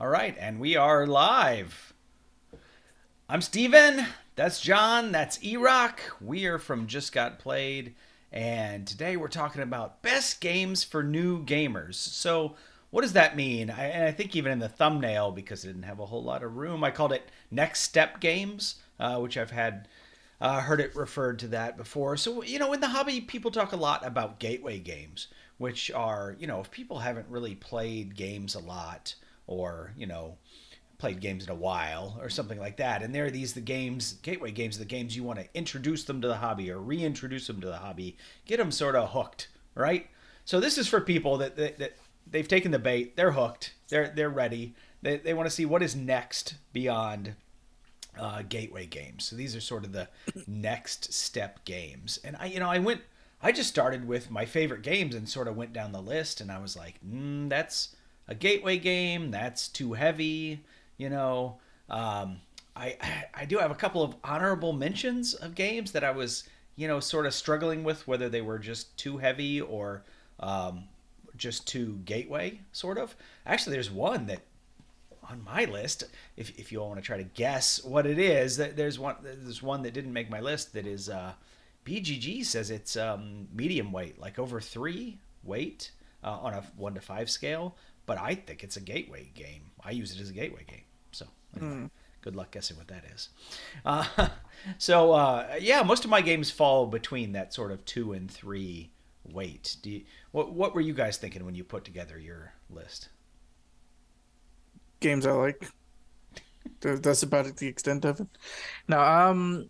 All right, and we are live. I'm Steven. That's John. That's Erock. We are from Just Got Played, and today we're talking about best games for new gamers. So, what does that mean? And I think even in the thumbnail, because it didn't have a whole lot of room, I called it Next Step Games, which I've had heard it referred to that before. So, in the hobby, people talk a lot about gateway games, which are, if people haven't really played games a lot or, played games in a while or something like that. And there are the games, gateway games, the games you want to introduce them to the hobby or reintroduce them to the hobby, get them sort of hooked, right? So this is for people that they've taken the bait, they're hooked, they're ready, they want to see what is next beyond gateway games. So these are sort of the next step games. And I just started with my favorite games and sort of went down the list, and I was like, that's a gateway game. That's too heavy. You know, I do have a couple of honorable mentions of games that I was, sort of struggling with whether they were just too heavy or just too gateway, sort of. Actually, there's one that on my list, if you all want to try to guess what it is, there's one that didn't make my list that is BGG says it's medium weight, like over 3 weight on a 1 to 5 scale, but I think it's a gateway game. I use it as a gateway game. So anyway, good luck guessing what that is. Yeah, most of my games fall between that sort of 2 and 3 weight. What were you guys thinking when you put together your list? Games I like. That's about the extent of it. Now,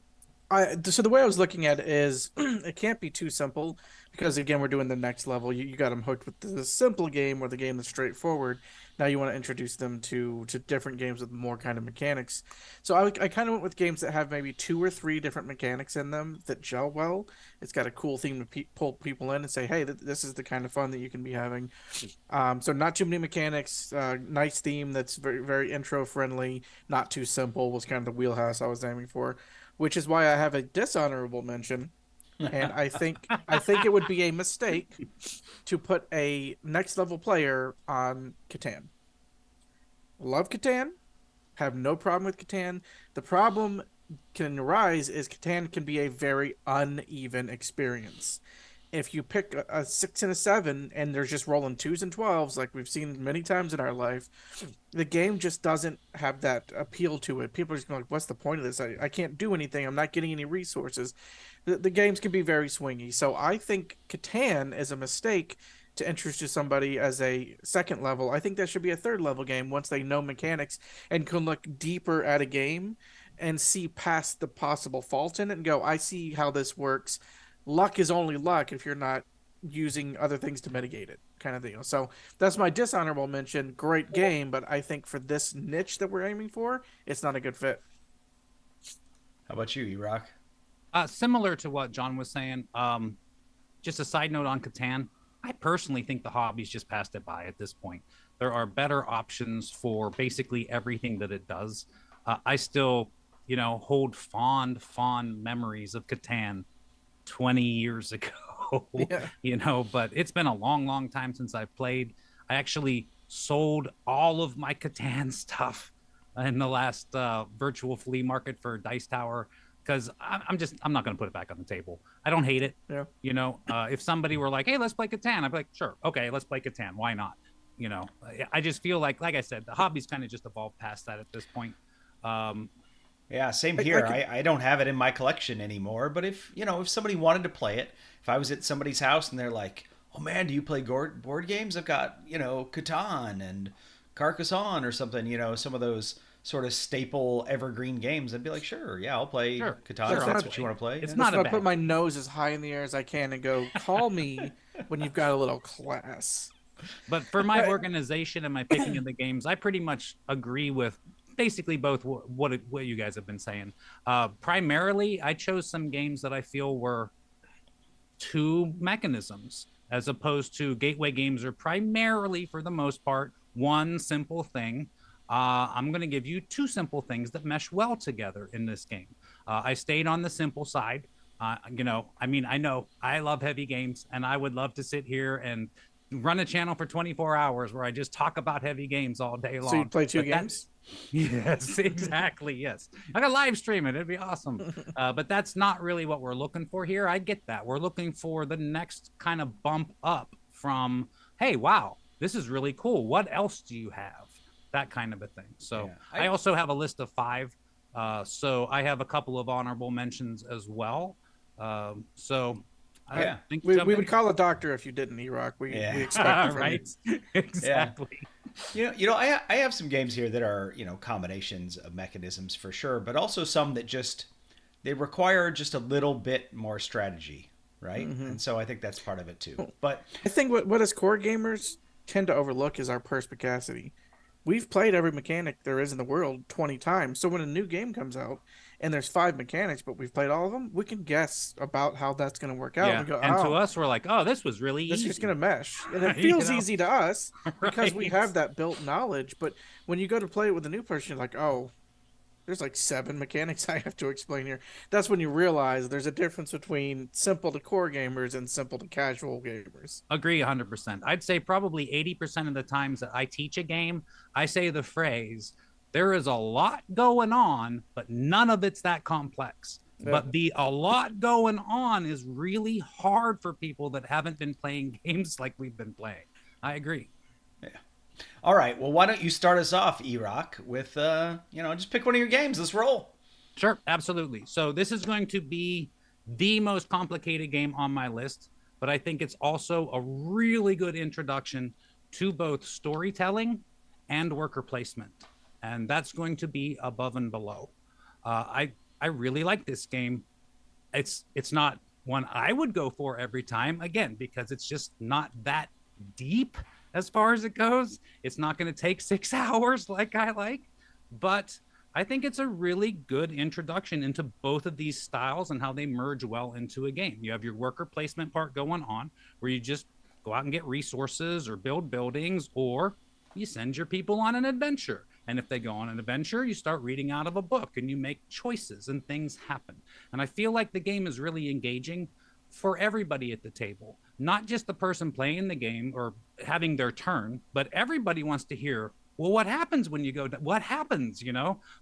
so the way I was looking at it is it can't be too simple because again we're doing the next level. You got them hooked with the simple game or the game that's straightforward. Now you want to introduce them to different games with more kind of mechanics. So I kind of went with games that have maybe 2 or 3 different mechanics in them that gel well. It's got a cool theme to pull people in and say, hey, this is the kind of fun that you can be having. So not too many mechanics. Nice theme that's very very intro friendly. Not too simple was kind of the wheelhouse I was aiming for, which is why I have a dishonorable mention. And I think it would be a mistake to put a next level player on Catan. Love Catan, have no problem with Catan. The problem can arise is Catan can be a very uneven experience. If you pick a 6 and a 7 and they're just rolling 2s and 12s like we've seen many times in our life, the game just doesn't have that appeal to it. People are just going like, what's the point of this? I can't do anything. I'm not getting any resources. The games can be very swingy. So I think Catan is a mistake to introduce somebody as a second level. I think that should be a third level game once they know mechanics and can look deeper at a game and see past the possible fault in it and go, I see how this works. Luck is only luck if you're not using other things to mitigate it, kind of deal. So that's my dishonorable mention. Great game, but I think for this niche that we're aiming for, it's not a good fit. How about you, Erock? Similar to what John was saying, just a side note on Catan. I personally think the hobby's just passed it by at this point. There are better options for basically everything that it does. I still, hold fond memories of Catan 20 years ago, Yeah. but it's been a long time since I've played. I actually sold all of my Catan stuff in the last virtual flea market for Dice Tower because I'm not going to put it back on the table. I don't hate it. Yeah. If somebody were like, hey, let's play Catan, I'd be like, sure. Okay, let's play Catan. Why not? I just feel like I said, the hobby's kind of just evolved past that at this point. Yeah, same I, I here. can, I don't have it in my collection anymore, but if somebody wanted to play it, if I was at somebody's house and they're like, "Oh man, do you play board games? I've got, Catan and Carcassonne or something, some of those sort of staple evergreen games." I'd be like, "Sure, yeah, I'll play Sure, Catan sure, if I'll that's play. what you want to play." It's Yeah. not listen, a I put bad my game. nose as high in the air as I can and go, call me when you've got a little class. But for my I, organization and my picking of the games, I pretty much agree with basically both what you guys have been saying. Primarily, I chose some games that I feel were 2 mechanisms, as opposed to gateway games are primarily, for the most part, one simple thing. I'm going to give you 2 simple things that mesh well together in this game. I stayed on the simple side. I know I love heavy games, and I would love to sit here and run a channel for 24 hours where I just talk about heavy games all day long. So you play two But games? Yes, exactly. Yes. I could live stream it. It'd be awesome. But that's not really what we're looking for here. I get that. We're looking for the next kind of bump up from, hey, wow, this is really cool. What else do you have? That kind of a thing. So Yeah, I also have a list of 5. So I have a couple of honorable mentions as well. I think we would call a doctor if you didn't, Erock. We expect right. Exactly. I have some games here that are, combinations of mechanisms for sure, but also some that they require just a little bit more strategy, right? Mm-hmm. And so I think that's part of it too. But I think what us core gamers tend to overlook is our perspicacity. We've played every mechanic there is in the world 20 times. So when a new game comes out and there's 5 mechanics, but we've played all of them, we can guess about how that's going to work out. Yeah. We go, And to us, we're like, oh, this was really this easy. is going to mesh. And it feels easy to us because we Right. have that built knowledge. But when you go to play it with a new person, you're like, oh, there's like 7 mechanics I have to explain here. That's when you realize there's a difference between simple to core gamers and simple to casual gamers. Agree 100%. I'd say probably 80% of the times that I teach a game, I say the phrase, there is a lot going on, but none of it's that complex. Yeah. But a lot going on is really hard for people that haven't been playing games like we've been playing. I agree. yeah. All right. Well, why don't you start us off, Erock, with just pick one of your games. Let's roll. Sure, absolutely. So this is going to be the most complicated game on my list, but I think it's also a really good introduction to both storytelling and worker placement. And that's going to be Above and Below. I really like this game. It's not one I would go for every time, again, because it's just not that deep as far as it goes. It's not going to take 6 hours like I like, but I think it's a really good introduction into both of these styles and how they merge well into a game. You have your worker placement part going on where you just go out and get resources or build buildings, or you send your people on an adventure. And if they go on an adventure, you start reading out of a book and you make choices and things happen. And I feel like the game is really engaging for everybody at the table, not just the person playing the game or having their turn, but everybody wants to hear, well, what happens when you go, what happens,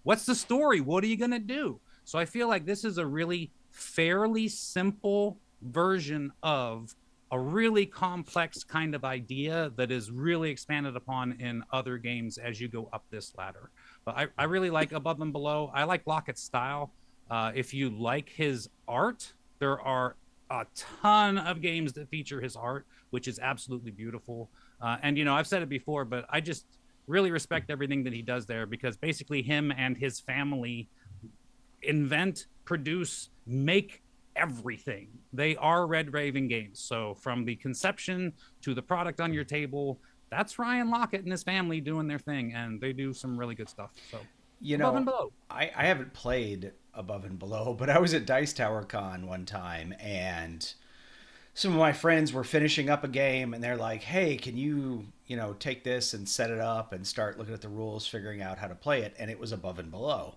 what's the story? What are you going to do? So I feel like this is a really fairly simple version of a really complex kind of idea that is really expanded upon in other games as you go up this ladder. But I really like Above and Below. I like Lockett's style. If you like his art, there are a ton of games that feature his art, which is absolutely beautiful. And I've said it before, but I just really respect everything that he does there, because basically him and his family invent, produce, make everything. They are Red Raven Games. So from the conception to the product on your table, that's Ryan Lockett and his family doing their thing, and they do some really good stuff. So Above and Below. I haven't played Above and Below, but I was at Dice Tower Con one time, and some of my friends were finishing up a game, and they're like, hey, can you take this and set it up and start looking at the rules, figuring out how to play it. And it was Above and Below.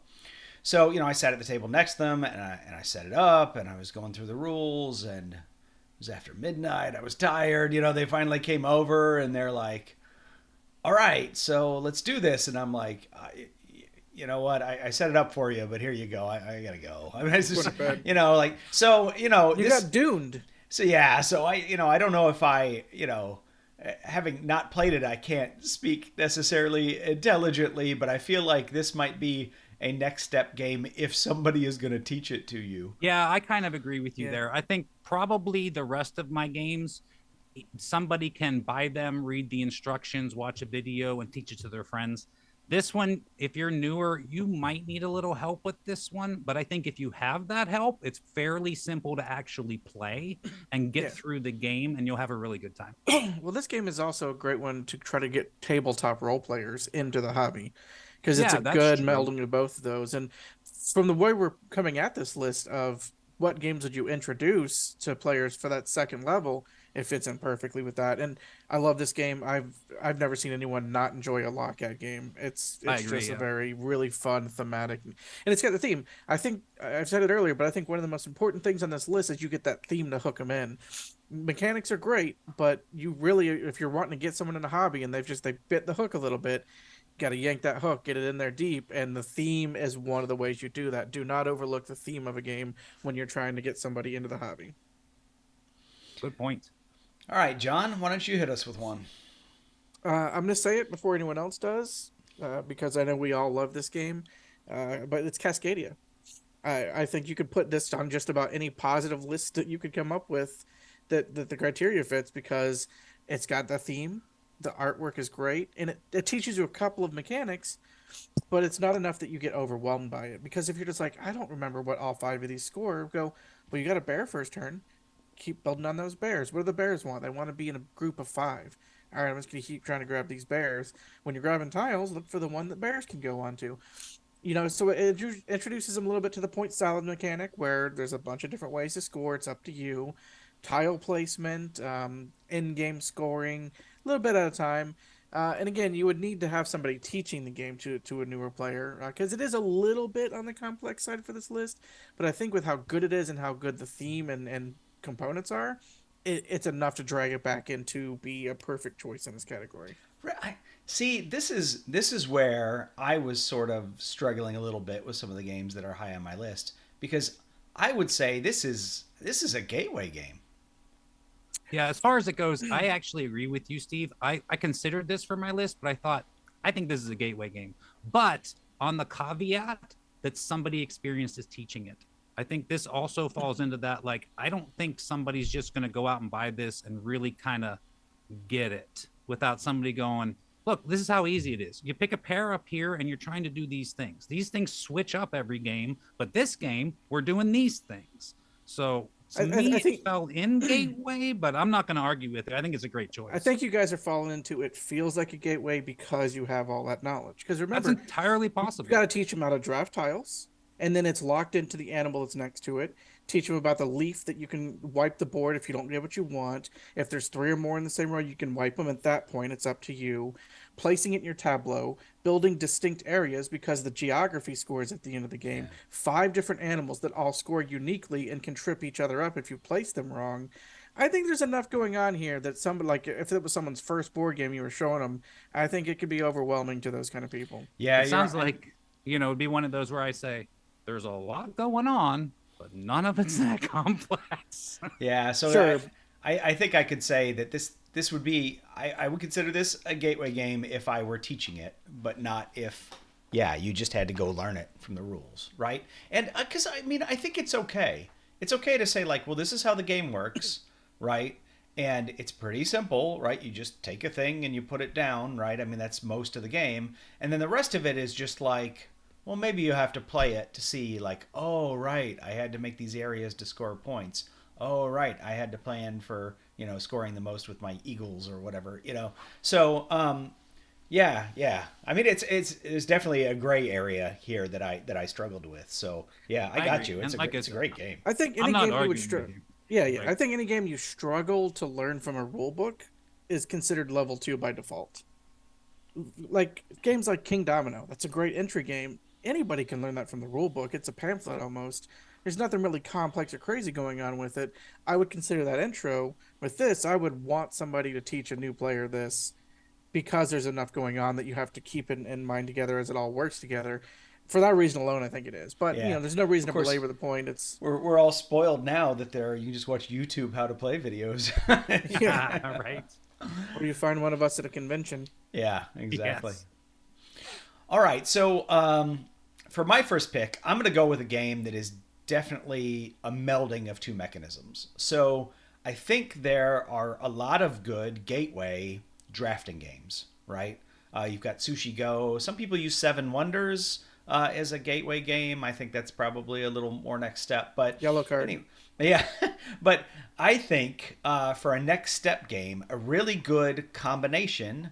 So, I sat at the table next to them, and I set it up, and I was going through the rules, and it was after midnight. I was tired. They finally came over, and they're like, all right, so let's do this. And I'm like, you know what? I set it up for you, but here you go. I gotta go. I mean, it's just, you got doomed. So yeah, so I don't know if having not played it, I can't speak necessarily intelligently, but I feel like this might be a next step game if somebody is going to teach it to you. Yeah, I kind of agree with you there. I think probably the rest of my games, somebody can buy them, read the instructions, watch a video, and teach it to their friends. This one, if you're newer, you might need a little help with this one. But I think if you have that help, it's fairly simple to actually play and get through the game, and you'll have a really good time. Well, this game is also a great one to try to get tabletop role players into the hobby, because it's a good melding of both of those. And from the way we're coming at this list of what games would you introduce to players for that second level, it fits in perfectly with that. And I love this game. I've never seen anyone not enjoy a Lockout game. I It's agree. just a Yeah. very really fun thematic, and it's got the theme. I think I've said it earlier, but I think one of the most important things on this list is you get that theme to hook them in. Mechanics are great, but you really, if you're wanting to get someone in a hobby and they bit the hook a little bit, got to yank that hook, get it in there deep, and the theme is one of the ways you do that. Do not overlook the theme of a game when you're trying to get somebody into the hobby. Good point. All right, John, why don't you hit us with one? I'm gonna say it before anyone else does, because I know we all love this game, but it's Cascadia. I think you could put this on just about any positive list that you could come up with that the criteria fits, because it's got the theme, the artwork is great, and it teaches you a couple of mechanics, but it's not enough that you get overwhelmed by it. Because if you're just like, I don't remember what all 5 of these score, go, well, you got a bear first turn. Keep building on those bears. What do the bears want? They want to be in a group of 5. All right, I'm just going to keep trying to grab these bears. When you're grabbing tiles, look for the one that bears can go onto. So it introduces them a little bit to the point salad mechanic, where there's a bunch of different ways to score. It's up to you. Tile placement, in-game scoring, a little bit at a time. And again, you would need to have somebody teaching the game to a newer player, because it is a little bit on the complex side for this list. But I think with how good it is and how good the theme and components are, it's enough to drag it back into be a perfect choice in this category. See, this is where I was sort of struggling a little bit with some of the games that are high on my list, because I would say this is a gateway game. Yeah, as far as it goes, I actually agree with you, Steve. I considered this for my list, but I think this is a gateway game. But on the caveat that somebody experienced is teaching it. I think this also falls into that, like, I don't think somebody's just going to go out and buy this and really kind of get it without somebody going, look, this is how easy it is. You pick a pair up here and you're trying to do these things. These things switch up every game, but this game, we're doing these things. So to me, I think it fell in gateway, but I'm not going to argue with it. I think it's a great choice. I think you guys are falling into it feels like a gateway because you have all that knowledge. Because remember, that's entirely possible. You got to teach them how to draft tiles, and then it's locked into the animal that's next to it. Teach them about the leaf that you can wipe the board if you don't get what you want. If there's 3 or more in the same row, you can wipe them. At that point, it's up to you. Placing it in your tableau, building distinct areas because the geography scores at the end of the game. 5 different animals that all score uniquely and can trip each other up if you place them wrong. I think there's enough going on here that somebody, like, if it was someone's first board game you were showing them, I think it could be overwhelming to those kind of people. Yeah, it sounds like, it'd be one of those where I say, there's a lot going on, but none of it's that complex. Yeah, so sure. I think I could say that this would be, I would consider this a gateway game if I were teaching it, but not if, you just had to go learn it from the rules, right? And because, I think it's okay. It's okay to say, like, well, this is how the game works, right? And it's pretty simple, right? You just take a thing and you put it down, right? That's most of the game. And then the rest of it is just like, well, maybe you have to play it to see, like, oh, right, I had to make these areas to score points. Oh, right, I had to plan for, scoring the most with my eagles or whatever, So, yeah. It's definitely a gray area here that I struggled with. So, yeah, I got you. It's a great game. I think any game you would struggle. Yeah. Right. I think any game you struggle to learn from a rule book is considered level 2 by default. Like games like King Domino, that's a great entry game. Anybody can learn that from the rule book. It's a pamphlet almost. There's nothing really complex or crazy going on with it. I would consider that intro. With this, I would want somebody to teach a new player this, because there's enough going on that you have to keep in mind together as it all works together. For that reason alone, I think it is. But there's no reason to belabor the point. We're all spoiled now that you can just watch YouTube how to play videos. Yeah, right. Or you find one of us at a convention. Yeah, exactly. Yes. All right, so for my first pick, I'm going to go with a game that is definitely a melding of 2 mechanisms. So I think there are a lot of good gateway drafting games, right? You've got Sushi Go. Some people use 7 Wonders as a gateway game. I think that's probably a little more next step. But Yellow card. Anyway, yeah, but I think for a next step game, a really good combination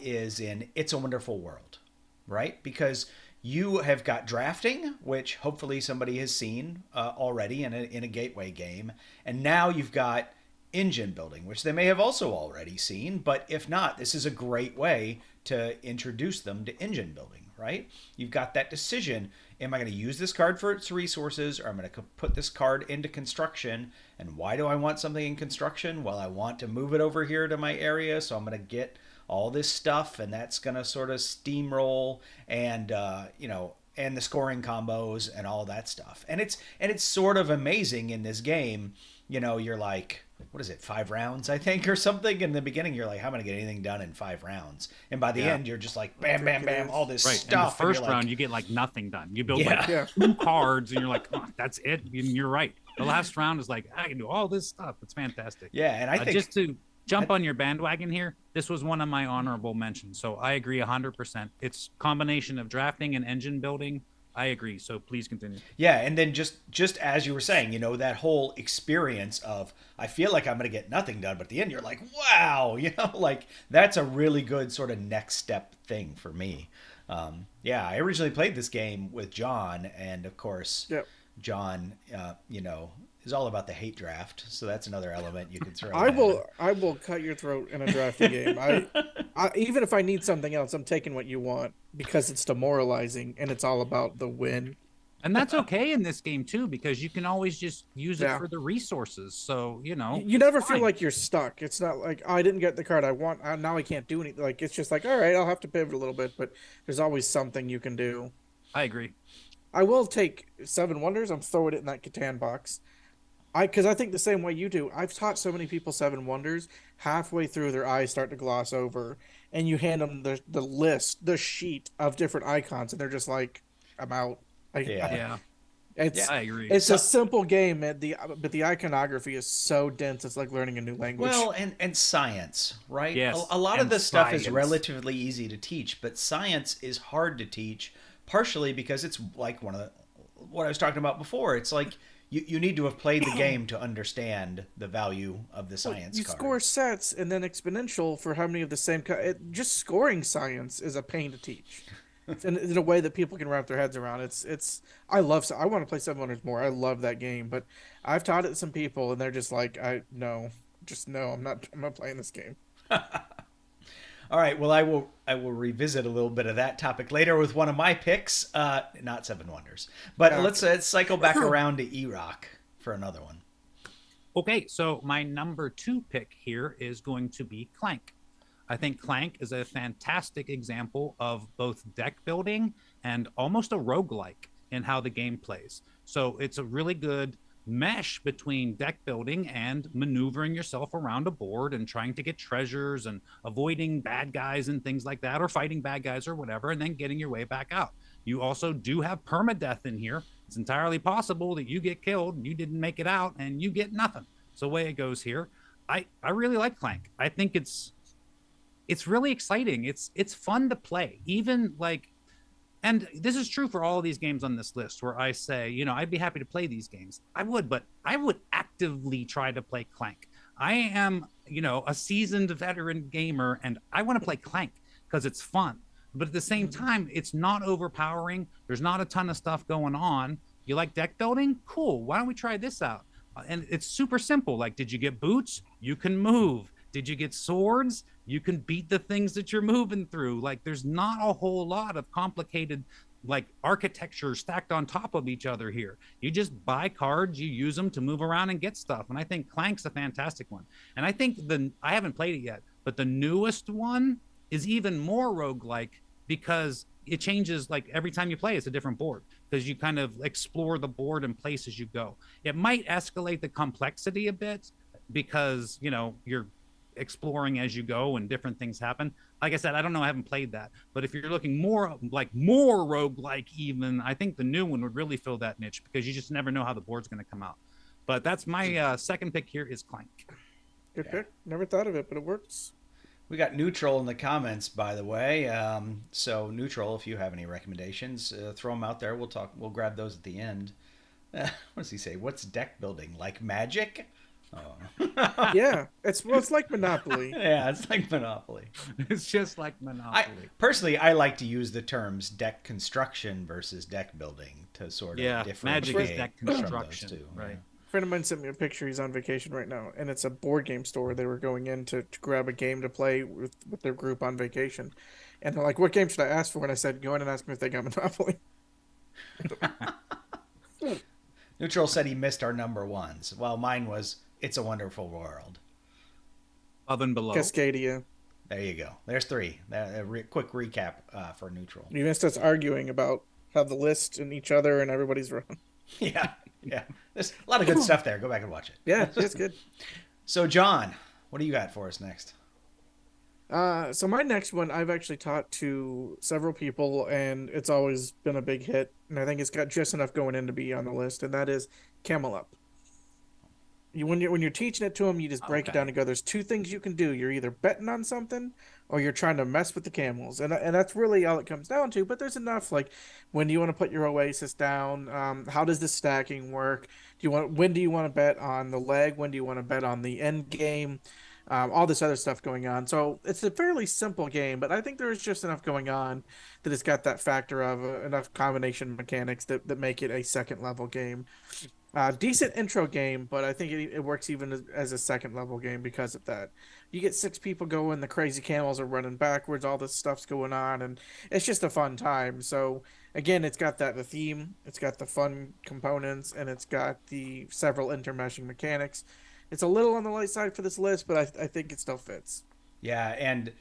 is in It's a Wonderful World, right? Because you have got drafting, which hopefully somebody has seen already in a gateway game, and now you've got engine building, which they may have also already seen, but if not, this is a great way to introduce them to engine building, right? You've got that decision. Am I going to use this card for its resources, or I'm going to put this card into construction? And why do I want something in construction? Well, I want to move it over here to my area, so I'm going to get all this stuff, and that's going to sort of steamroll and, and the scoring combos and all that stuff. And it's sort of amazing in this game. You're like, what is it, 5 rounds, I think, or something? In the beginning, you're like, how am I going to get anything done in 5 rounds? And by the end, you're just like, bam, bam, bam, all this stuff. In the first round, you get like nothing done. You build like 2 cards, and you're like, oh, that's it. And you're right. The last round is like, I can do all this stuff. It's fantastic. Yeah, and I think just to jump on your bandwagon here, this was one of my honorable mentions. So I agree 100%. It's combination of drafting and engine building. I agree. So please continue. Yeah, and then just as you were saying, that whole experience of, I feel like I'm going to get nothing done, but at the end you're like, wow, like that's a really good sort of next step thing for me. I originally played this game with John, and of course, John, is all about the hate draft, so that's another element you can throw. I will cut your throat in a drafting game. I even if I need something else, I'm taking what you want because it's demoralizing and it's all about the win. And that's okay in this game too, because you can always just use it for the resources. So you never feel like you're stuck. It's not like, oh, I didn't get the card I want, now I can't do anything. Like, it's just like, all right, I'll have to pivot a little bit, but there's always something you can do. I agree. I will take 7 Wonders. I'm throwing it in that Catan box. Because I think the same way you do. I've taught so many people 7 Wonders. Halfway through, their eyes start to gloss over, and you hand them the sheet of different icons, and they're just like, "I'm out." I agree. It's a simple game, but the iconography is so dense. It's like learning a new language. Well, and science, right? Yes, a lot of this stuff is relatively easy to teach, but science is hard to teach. Partially because it's like what I was talking about before. It's like, you need to have played the game to understand the value of the science you card. Score sets and then exponential for how many of the same just scoring science is a pain to teach. in a way that people can wrap their heads around. I want to play 7 Wonders more. I love that game, but I've taught it to some people and they're just like, no, I'm not playing this game. All right, well, I will revisit a little bit of that topic later with one of my picks, not 7 Wonders. But let's cycle back around to Erock for another one. Okay, so my number 2 pick here is going to be Clank. I think Clank is a fantastic example of both deck building and almost a roguelike in how the game plays. So it's a really good mesh between deck building and maneuvering yourself around a board and trying to get treasures and avoiding bad guys and things like that, or fighting bad guys or whatever, and then getting your way back out. You also do have permadeath in here. It's entirely possible that you get killed, you didn't make it out, and you get nothing. So the way it goes here, I really like Clank. I think it's really exciting. It's fun to play. Even like, and this is true for all of these games on this list where I say, I'd be happy to play these games. I would, but I would actively try to play Clank. I am, a seasoned veteran gamer, and I want to play Clank because it's fun. But at the same time, it's not overpowering. There's not a ton of stuff going on. You like deck building? Cool. Why don't we try this out? And it's super simple. Like, did you get boots? You can move. Did you get swords? You can beat the things that you're moving through. Like, there's not a whole lot of complicated, like, architecture stacked on top of each other here. You just buy cards, you use them to move around and get stuff. And I think Clank's a fantastic one. And I think I haven't played it yet, but the newest one is even more roguelike because it changes, like, every time you play, it's a different board because you kind of explore the board and place as you go. It might escalate the complexity a bit because, you're exploring as you go and different things happen. Like I said, I don't know, I haven't played that, but if you're looking more roguelike even, I think the new one would really fill that niche because you just never know how the board's going to come out. But that's my second pick here is Clank. Good pick. Never thought of it, but it works. We got Neutral in the comments, by the way. So Neutral, if you have any recommendations, throw them out there. We'll grab those at the end. What does he say? What's deck building? Like Magic? Oh. Yeah, it's like Monopoly. Yeah, it's like Monopoly. It's just like Monopoly. Personally, I like to use the terms deck construction versus deck building to sort of differentiate. Magic is deck construction, too. right? friend of mine sent me a picture. He's on vacation right now, and it's a board game store. They were going in to grab a game to play with their group on vacation, and they're like, "What game should I ask for?" And I said, "Go in and ask me if they got Monopoly." Neutral said he missed our number ones. Well, mine was It's a Wonderful World. Above and below. Cascadia. There you go. There's three. Quick recap for Neutral. You missed us arguing about how the list and each other and everybody's wrong. Yeah. There's a lot of good stuff there. Go back and watch it. Yeah, it's good. So, John, what do you got for us next? So my next one, I've actually taught to several people, and it's always been a big hit. And I think it's got just enough going in to be on the list, and that is Camel Up. When you're teaching it to them, you just break it down and go, there's two things you can do. You're either betting on something or you're trying to mess with the camels. And that's really all it comes down to. But there's enough, like, when do you want to put your oasis down? How does the stacking work? When do you want to bet on the leg? When do you want to bet on the end game? All this other stuff going on. So it's a fairly simple game, but I think there is just enough going on that it's got that factor of enough combination mechanics that make it a second level game. Decent intro game, but I think it works even as a second level game because of that. You get 6 people going, the crazy camels are running backwards, all this stuff's going on, and it's just a fun time. So again, it's got the theme, it's got the fun components, and it's got the several intermeshing mechanics. It's a little on the light side for this list, but I think it still fits. Yeah, and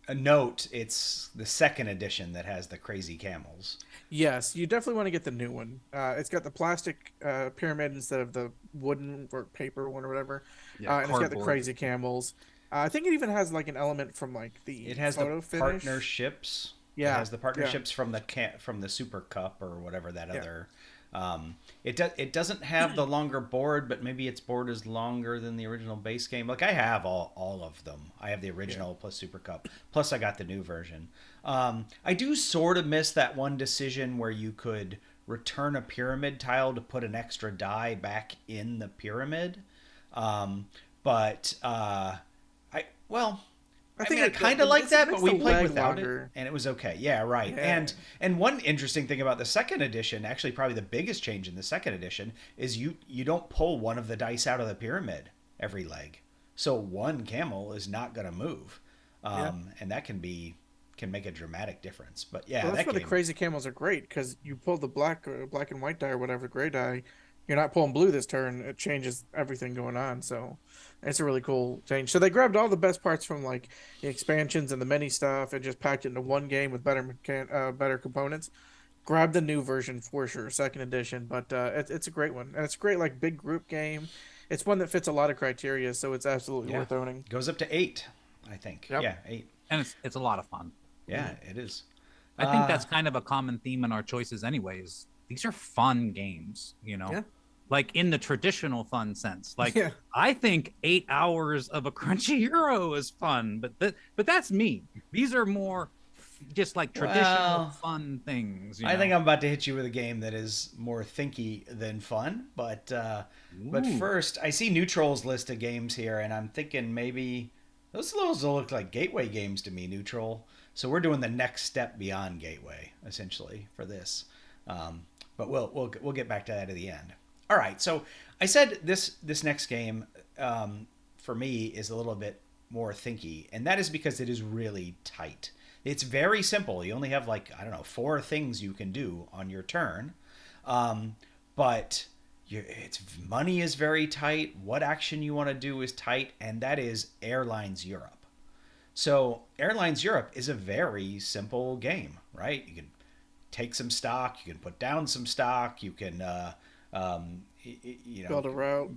a note, it's the second edition that has the crazy camels. Yes, you definitely want to get the new one. It's got the plastic pyramid instead of the wooden or paper one or whatever. Yeah, and it's got the crazy camels. I think it even has like an element from like the It has photo the finish. partnerships. Yeah, it has the partnerships from the Super Cup or whatever that other. It doesn't have the longer board, but maybe its board is longer than the original base game. Like I have all of them. I have the original plus Super Cup. Plus I got the new version. I do sort of miss that one decision where you could return a pyramid tile to put an extra die back in the pyramid. I mean, I kind of like that, but we played without it, and it was okay. Yeah, right. Yeah. And one interesting thing about the second edition, actually probably the biggest change in the second edition, is you don't pull one of the dice out of the pyramid every leg. So one camel is not going to move, and that can make a dramatic difference. But yeah, that's why the crazy camels are great, because you pull the black and white die or whatever, gray die. You're not pulling blue this turn. It changes everything going on. So it's a really cool change. So they grabbed all the best parts from like the expansions and the mini stuff and just packed it into one game with better components. Grab the new version for sure, second edition. But it's a great one. And it's a great like big group game. It's one that fits a lot of criteria, so it's absolutely worth owning. Goes up to 8, I think. Yep. Yeah, 8. And it's a lot of fun. Yeah, it is. I think that's kind of a common theme in our choices anyways. These are fun games, like in the traditional fun sense. Like I think 8 hours of a Crunchy Hero is fun, but that's me. These are more just like traditional fun things. I think I'm about to hit you with a game that is more thinky than fun, but first I see Neutral's list of games here, and I'm thinking maybe those look like gateway games to me, Neutral. So we're doing the next step beyond gateway essentially for this. But we'll get back to that at the end. All right, so I said this next game for me is a little bit more thinky, and that is because it is really tight. It's very simple. You only have 4 things you can do on your turn, but its money is very tight. What action you want to do is tight, and that is Airlines Europe. So Airlines Europe is a very simple game, right? You can take some stock, you can put down some stock, you can build a route,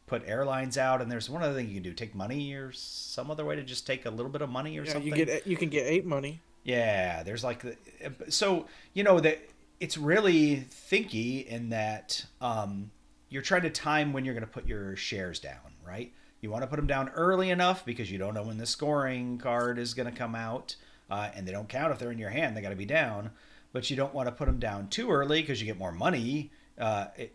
put airlines out, and there's one other thing you can do: take money or some other way to just take a little bit of money or something. You can get 8 money. Yeah, there's that it's really thinky in that you're trying to time when you're going to put your shares down, right? You want to put them down early enough because you don't know when the scoring card is going to come out, and they don't count if they're in your hand. They got to be down. But you don't want to put them down too early because you get more money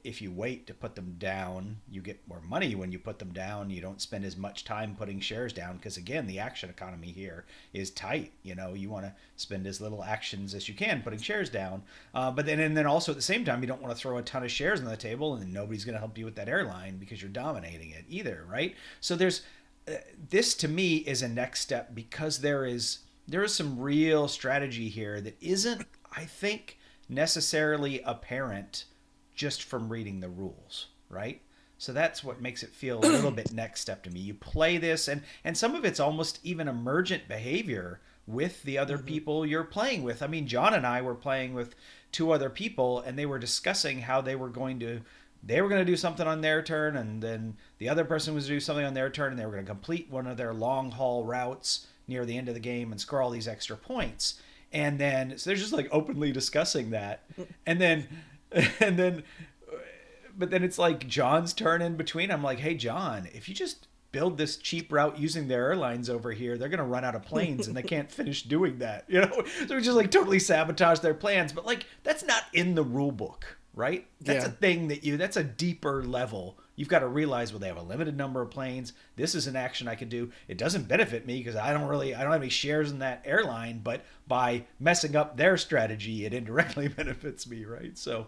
If you wait to put them down, you get more money when you put them down. You don't spend as much time putting shares down because, again, the action economy here is tight. You know, you want to spend as little actions as you can putting shares down. But then also at the same time, you don't want to throw a ton of shares on the table, and then nobody's going to help you with that airline because you're dominating it either, right? So this to me is a next step because there is some real strategy here that isn't, I think, necessarily apparent just from reading the rules, right? So that's what makes it feel a little bit next step to me. You play this, and some of it's almost even emergent behavior with the other people you're playing with. I mean, John and I were playing with 2 other people, and they were discussing how they were going to do something on their turn, and then the other person was to do something on their turn, and they were going to complete one of their long haul routes near the end of the game and score all these extra points. And then, so they're just like openly discussing that. And then but then it's like John's turn in between. I'm like, hey, John, if you just build this cheap route using their airlines over here, they're going to run out of planes and they can't finish doing that. You know, so we just like totally sabotage their plans. But like, that's not in the rule book, right? That's a thing that's a deeper level. You've got to realize, well, they have a limited number of planes. This is an action I could do. It doesn't benefit me because I don't have any shares in that airline, but by messing up their strategy, it indirectly benefits me, right? So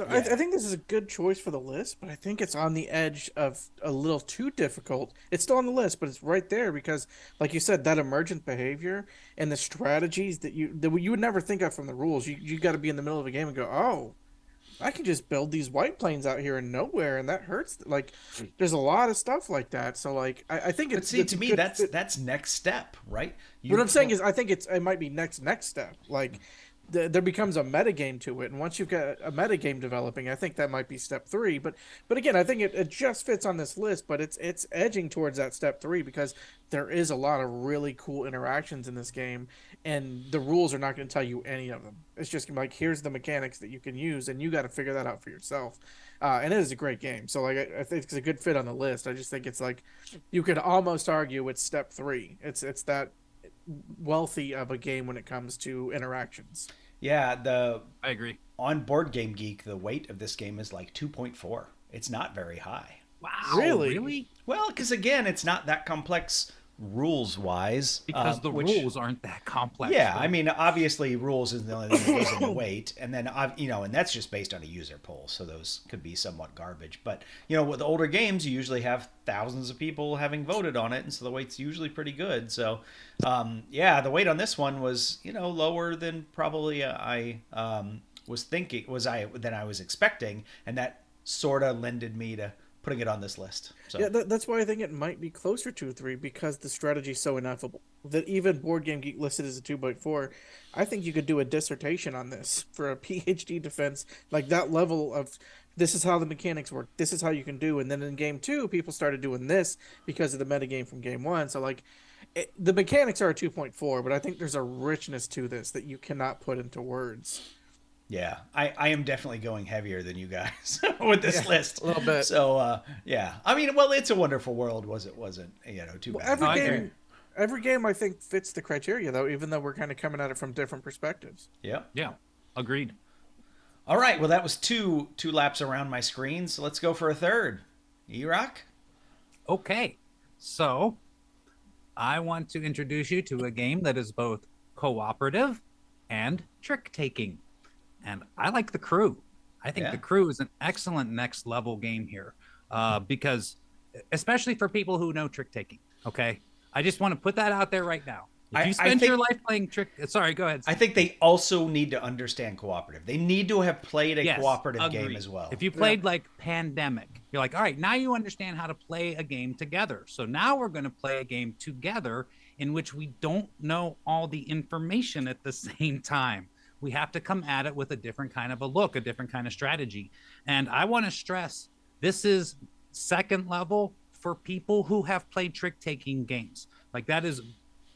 I think this is a good choice for the list, but I think it's on the edge of a little too difficult. It's still on the list, but it's right there because, like you said, that emergent behavior and the strategies that you would never think of from the rules. You got to be in the middle of a game and go, oh, I can just build these white planes out here in nowhere, and that hurts. Like, there's a lot of stuff like that. So, like, I think it's. But see, to me, that's next step, right? What I'm saying is, I think it might be next step. Like, there becomes a metagame to it, and once you've got a metagame developing, I think that might be step 3. But again, I think it just fits on this list, but it's edging towards that step 3 because there is a lot of really cool interactions in this game, and the rules are not going to tell you any of them. It's just like, here's the mechanics that you can use, and you got to figure that out for yourself. And it is a great game. So like, I think it's a good fit on the list. I just think it's like, you could almost argue it's step 3. It's that wealthy of a game when it comes to interactions. Yeah, I agree. On Board Game Geek, the weight of this game is like 2.4. It's not very high. Wow, really? Well, because again, it's not that complex rules-wise. Because the rules aren't that complex. Yeah, I mean, obviously, rules is the only thing that goes into weight, and then and that's just based on a user poll, so those could be somewhat garbage. But with older games, you usually have thousands of people having voted on it, and so the weight's usually pretty good. So, the weight on this one was lower than probably I was expecting, and that sort of lended me to putting it on this list. So. Yeah, that's why I think it might be closer to 3 because the strategy is so ineffable that even Board Game Geek listed as a 2.4. I think you could do a dissertation on this for a PhD defense, like that level of this is how the mechanics work. This is how you can do. And then in game 2, people started doing this because of the metagame from game 1. So like the mechanics are a 2.4, but I think there's a richness to this that you cannot put into words. Yeah, I am definitely going heavier than you guys with this list. A little bit. So, I mean, well, It's a Wonderful World wasn't too bad. Every game I think fits the criteria, though, even though we're kind of coming at it from different perspectives. Yeah. Yeah, agreed. All right, well, that was two laps around my screen, so let's go for a third. Erock? Okay, so I want to introduce you to a game that is both cooperative and trick-taking. And I like The Crew. I think The Crew is an excellent next level game here because especially for people who know trick taking. Okay. I just want to put that out there right now. If you spend your life playing trick, sorry, go ahead. I think they also need to understand cooperative. They need to have played a cooperative game as well. If you played like Pandemic, you're like, all right, now you understand how to play a game together. So now we're going to play a game together in which we don't know all the information at the same time. We have to come at it with a different kind of a look, a different kind of strategy. And I want to stress, this is second level for people who have played trick-taking games. Like that is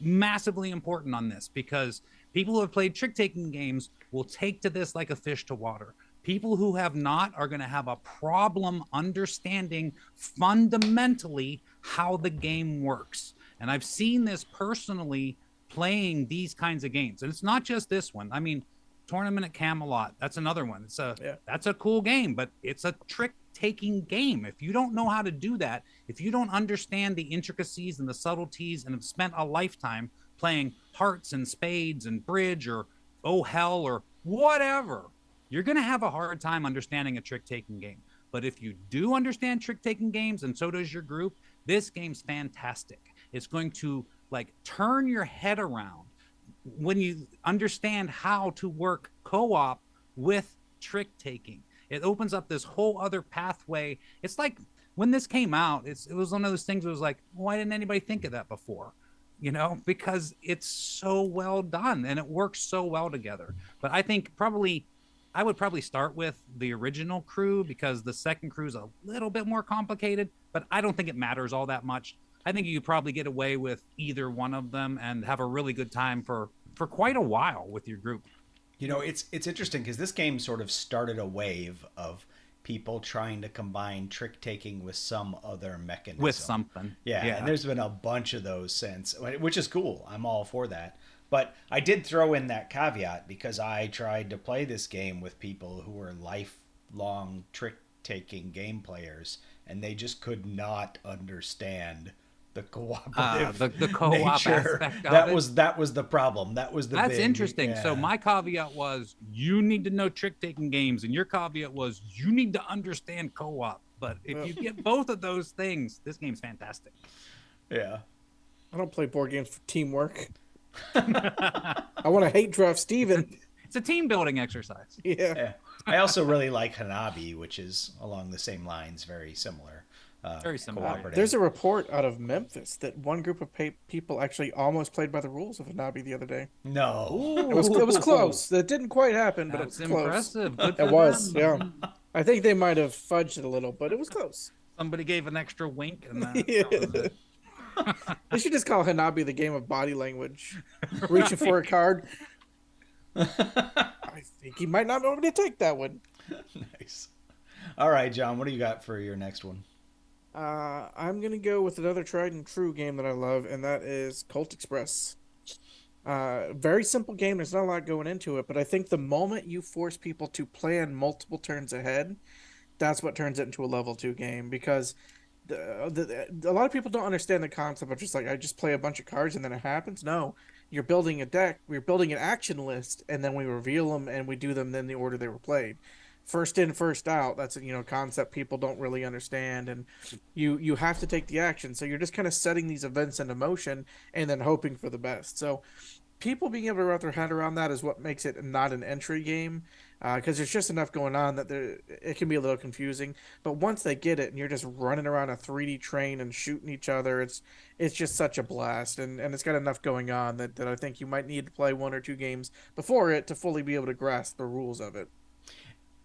massively important on this because people who have played trick-taking games will take to this like a fish to water. People who have not are going to have a problem understanding fundamentally how the game works. And I've seen this personally playing these kinds of games. And it's not just this one. I mean, Tournament at Camelot. That's another one. That's a cool game, but it's a trick-taking game. If you don't know how to do that, if you don't understand the intricacies and the subtleties and have spent a lifetime playing hearts and spades and bridge or oh hell or whatever, you're going to have a hard time understanding a trick-taking game. But if you do understand trick-taking games, and so does your group, this game's fantastic. It's going to like turn your head around when you understand how to work co-op with trick taking. It opens up this whole other pathway. It's like when this came out, it was one of those things that was like, why didn't anybody think of that before? You know, because it's so well done and it works so well together. But I think I would probably start with the original crew, because the second crew is a little bit more complicated, but I don't think it matters all that much. I think you could probably get away with either one of them and have a really good time for quite a while with your group. You know, it's interesting because this game sort of started a wave of people trying to combine trick taking with some other mechanism. With something. Yeah, and there's been a bunch of those since, which is cool. I'm all for that. But I did throw in that caveat because I tried to play this game with people who were lifelong trick taking game players, and they just could not understand the cooperative the co-op nature. aspect of that it. was the problem. That's big, interesting. yeah. So my caveat was you need to know trick-taking games, and your caveat was you need to understand co-op. But if you get both of those things, this game's fantastic. Yeah. I don't play board games for teamwork. I want to hate draft Steven. It's a team building exercise. Yeah. I also really like Hanabi, which is along the same lines, very similar. Very similar. Cooperative. There's a report out of Memphis that one group of people actually almost played by the rules of Hanabi the other day. No. It was close. That didn't quite happen, but That's it was close. impressive. Good for It was, them. yeah. I think they might have fudged it a little, but it was close. Somebody gave an extra wink, and that was it. They should just call Hanabi the game of body language. Reaching for a card. I think he might not know to take that one. Nice. All right, John, what do you got for your next one? I'm going to go with another tried and true game that I love, and that is Colt Express. Very simple game. There's not a lot going into it, but I think the moment you force people to plan multiple turns ahead, that's what turns it into a level 2 game, because a lot of people don't understand the concept of just like, I just play a bunch of cards and then it happens. No, you're building a deck, we're building an action list, and then we reveal them and we do them in the order they were played. First in, first out. That's a concept people don't really understand, and you have to take the action. So you're just kind of setting these events into motion and then hoping for the best. So people being able to wrap their head around that is what makes it not an entry game, because there's just enough going on that it can be a little confusing. But once they get it and you're just running around a 3D train and shooting each other, it's just such a blast, and it's got enough going on that I think you might need to play 1 or 2 games before it to fully be able to grasp the rules of it.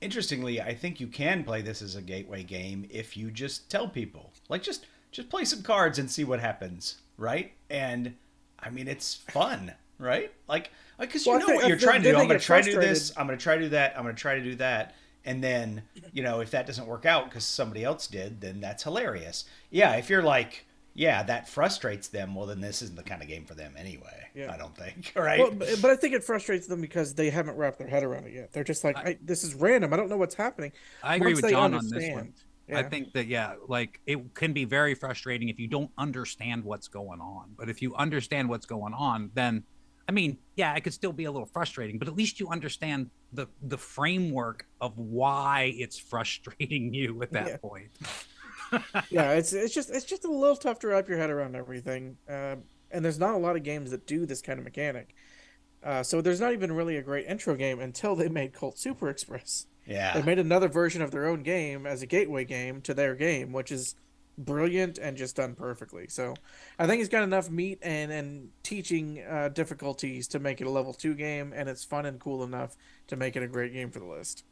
Interestingly, I think you can play this as a gateway game if you just tell people, like, just play some cards and see what happens, right? And I mean, it's fun, right? Like, because you know what you're trying to do. I'm going to try to do this. I'm going to try to do that. I'm going to try to do that. And then, if that doesn't work out because somebody else did, then that's hilarious. Yeah, if you're like, yeah, that frustrates them, well, then this isn't the kind of game for them anyway. Yeah. I don't think, right? Well, but I think it frustrates them because they haven't wrapped their head around it yet. They're just like, this is random. I don't know what's happening. I agree with John on this one. Yeah. I think that, like, it can be very frustrating if you don't understand what's going on. But if you understand what's going on, then, I mean, yeah, it could still be a little frustrating, but at least you understand the framework of why it's frustrating you at that point. Yeah, it's just a little tough to wrap your head around everything, and there's not a lot of games that do this kind of mechanic. So there's not even really a great intro game until they made Colt Super Express. Yeah, they made another version of their own game as a gateway game to their game, which is brilliant and just done perfectly. So I think it's got enough meat and teaching difficulties to make it a level 2 game, and it's fun and cool enough to make it a great game for the list.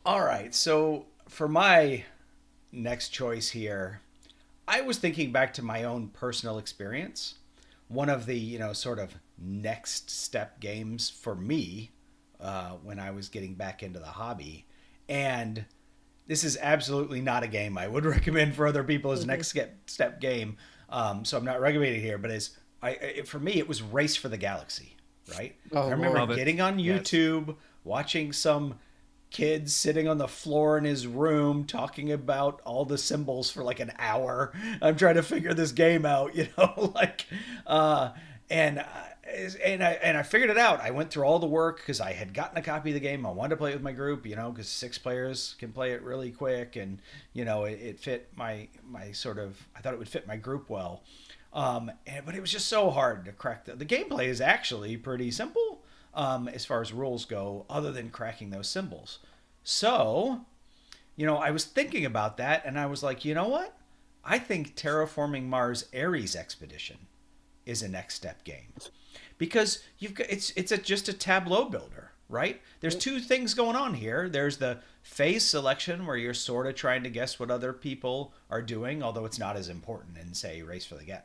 All right, so for my next choice here, I was thinking back to my own personal experience. One of the sort of next step games for me when I was getting back into the hobby, and this is absolutely not a game I would recommend for other people as next step game, so I'm not recommending it here, but for me it was Race for the Galaxy. right? Oh, I remember Love it. getting on Yes. YouTube, watching some kid sitting on the floor in his room talking about all the symbols for like an hour. I'm trying to figure this game out, like, and I figured it out. I went through all the work because I had gotten a copy of the game. I wanted to play it with my group, because 6 players can play it really quick, and it fit my sort of. I thought it would fit my group well, but it was just so hard to crack. The gameplay is actually pretty simple. As far as rules go, other than cracking those symbols. So, I was thinking about that, and I was like, you know what? I think Terraforming Mars Ares Expedition is a next step game, because just a tableau builder, right? There's 2 things going on here. There's the phase selection, where you're sort of trying to guess what other people are doing, although it's not as important in, say,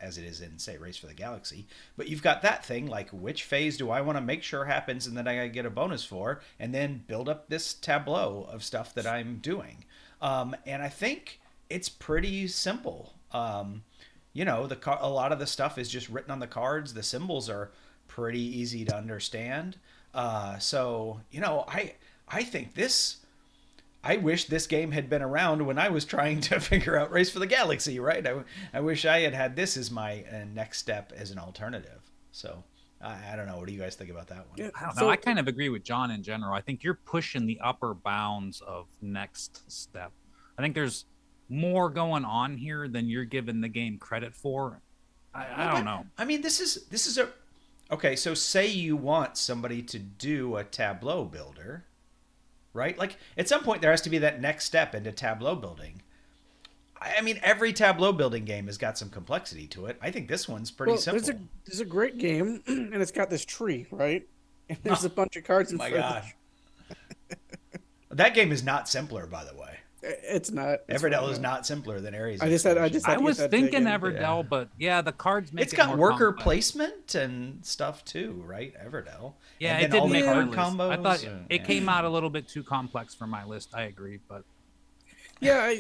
as it is in, say, Race for the Galaxy. But you've got that thing, like, which phase do I want to make sure happens and that I get a bonus for, and then build up this tableau of stuff that I'm doing. And I think it's pretty simple. A lot of the stuff is just written on the cards. The symbols are pretty easy to understand. So I think I wish this game had been around when I was trying to figure out Race for the Galaxy, right? I wish I had this as my next step as an alternative. So I don't know. What do you guys think about that one? Yeah. I don't know. I kind of agree with John in general. I think you're pushing the upper bounds of next step. I think there's more going on here than you're giving the game credit for. I don't know. I mean, this is a okay. So say you want somebody to do a tableau builder, right? Like, at some point there has to be that next step into tableau building. I mean, every tableau building game has got some complexity to it. I think this one's pretty simple. There's a great game, and it's got this tree, right? And there's a bunch of cards in front. Oh my gosh. That game is not simpler, by the way. It's not. Everdell is not simpler than Ares. I was thinking Everdell, but the cards make it's it got more worker complex. placement and stuff too, right? Everdell. Yeah, and it then all did the make card my combos. list. I thought it came out a little bit too complex for my list. I agree, but Yeah,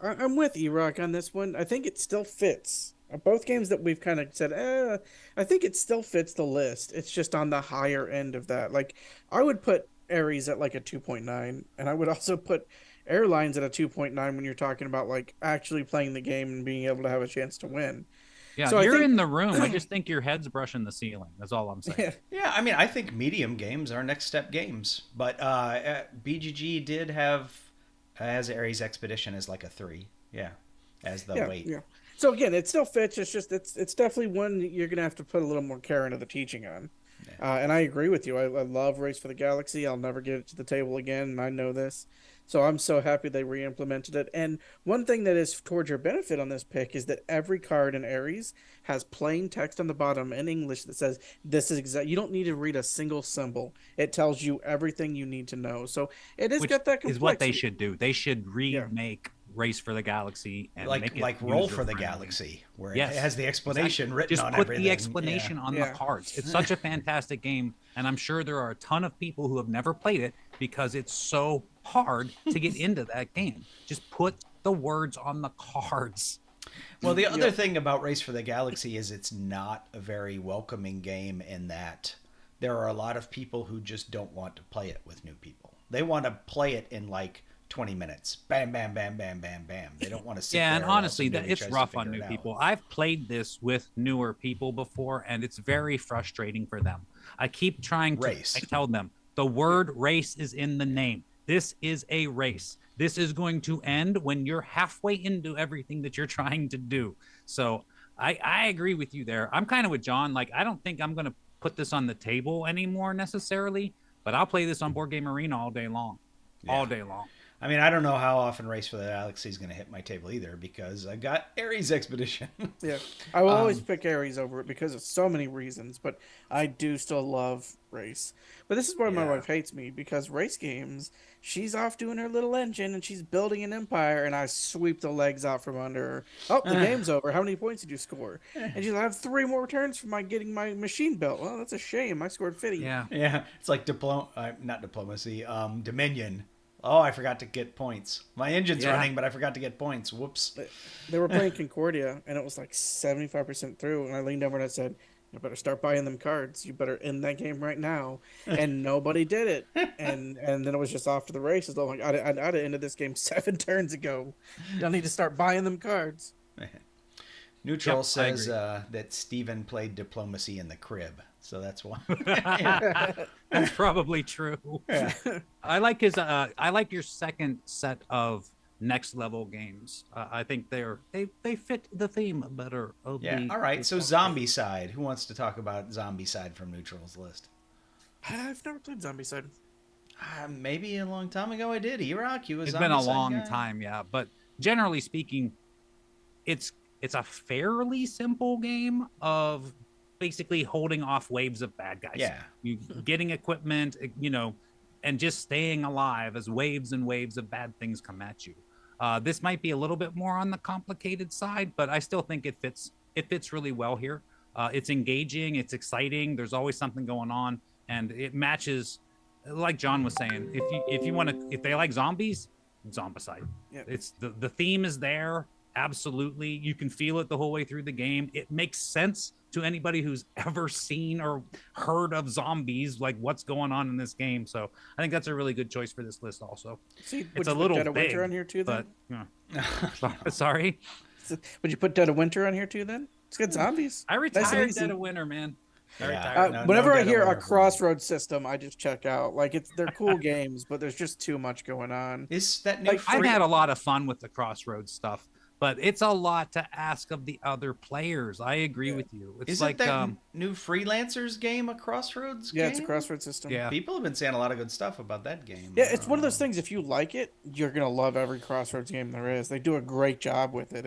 I'm with Erock on this one. I think it still fits. Both games that we've kind of said, I think it still fits the list. It's just on the higher end of that. Like, I would put Ares at like a 2.9, and I would also put Airlines at a 2.9 when you're talking about like actually playing the game and being able to have a chance to win. yeah, So I you're think- in the room. I just think your head's brushing the ceiling. That's all I'm saying. Yeah. Yeah, I mean, I think medium games are next step games, but BGG did have as Ares Expedition as like a 3, as the weight. Yeah. So again, it still fits. It's just it's definitely one that you're gonna have to put a little more care into the teaching on. And I agree with you. I love Race for the Galaxy. I'll never get it to the table again, and I know this. So I'm so happy they re-implemented it. And one thing that is towards your benefit on this pick is that every card in Ares has plain text on the bottom in English that says this is exact. You don't need to read a single symbol. It tells you everything you need to know. So it has Which got that complexity. is what they should do. They should remake Race for the Galaxy and make it like Roll for the user-friendly. Galaxy, where Yes, it has the explanation written Just on put everything. the explanation on the cards. It's such a fantastic game, and I'm sure there are a ton of people who have never played it because it's so hard to get into that game. Just put the words on the cards. Well, the other thing about Race for the Galaxy is it's not a very welcoming game in that there are a lot of people who just don't want to play it with new people. They want to play it in like 20 minutes. Bam, bam, bam, bam, bam, bam. They don't want to sit there. And honestly, while somebody it's tries to rough on figure new it out. people. I've played this with newer people before, and it's very frustrating for them. I keep trying to Race. I tell them the word race is in the name. This is a race. This is going to end when you're halfway into everything that you're trying to do. So I agree with you there. I'm kind of with John. Like, I don't think I'm going to put this on the table anymore necessarily, but I'll play this on Board Game Arena all day long. All day long. I mean, I don't know how often Race for the Galaxy is going to hit my table either because I got Ares Expedition. Yeah, I will always pick Ares over it because of so many reasons, but I do still love Race. But this is why my wife hates me, because race games, she's off doing her little engine and she's building an empire, and I sweep the legs out from under her. Oh, the game's over. How many points did you score? And she's like, I have 3 more turns for my getting my machine built. Well, that's a shame. I scored 50. Yeah. Yeah, it's like not diplomacy, Dominion. Oh, I forgot to get points. My engine's running, but I forgot to get points. Whoops. They were playing Concordia, and it was like 75% through, and I leaned over and I said, You better start buying them cards. You better end that game right now. And nobody did it. And then it was just off to the races. Oh my God, I'd have ended this game 7 turns ago. Y'all need to start buying them cards. Neutral Yep, says that Steven played diplomacy in the crib, so that's why. That's probably true. Yeah. I like his. I like your second set of next level games. I think they fit the theme better. Yeah. All right. So Zombicide. Who wants to talk about Zombicide from Neutral's list? I've never played Zombicide. Maybe a long time ago I did. Erock, you was. It's been a long time, yeah. But generally speaking, it's a fairly simple game of basically holding off waves of bad guys. Yeah. You getting equipment, and just staying alive as waves and waves of bad things come at you. This might be a little bit more on the complicated side, but I still think it fits really well here. It's engaging, it's exciting. There's always something going on, and it matches, like John was saying. If they like zombies, Zombicide. Yeah. It's the theme is there. Absolutely, you can feel it the whole way through the game. It makes sense to anybody who's ever seen or heard of zombies, like what's going on in this game. So I think that's a really good choice for this list. Also, See, it's a little Dead of big, Winter on here too, then? but sorry, would you put Dead of Winter on here too? Then it's got zombies. I Nice and retired easy. Dead of Winter, man. I Yeah. retired. Whenever I Dead of hear a Winter. crossroads system, I just check out. Like they're cool games, but there's just too much going on. Is that new? I've had a lot of fun with the Crossroads stuff, but it's a lot to ask of the other players. I agree with you. It's Isn't like that new Freelancers game a Crossroads game? Yeah, it's a crossroads system. Yeah. People have been saying a lot of good stuff about that game. Yeah, it's one of those things. If you like it, you're gonna love every crossroads game there is. They do a great job with it.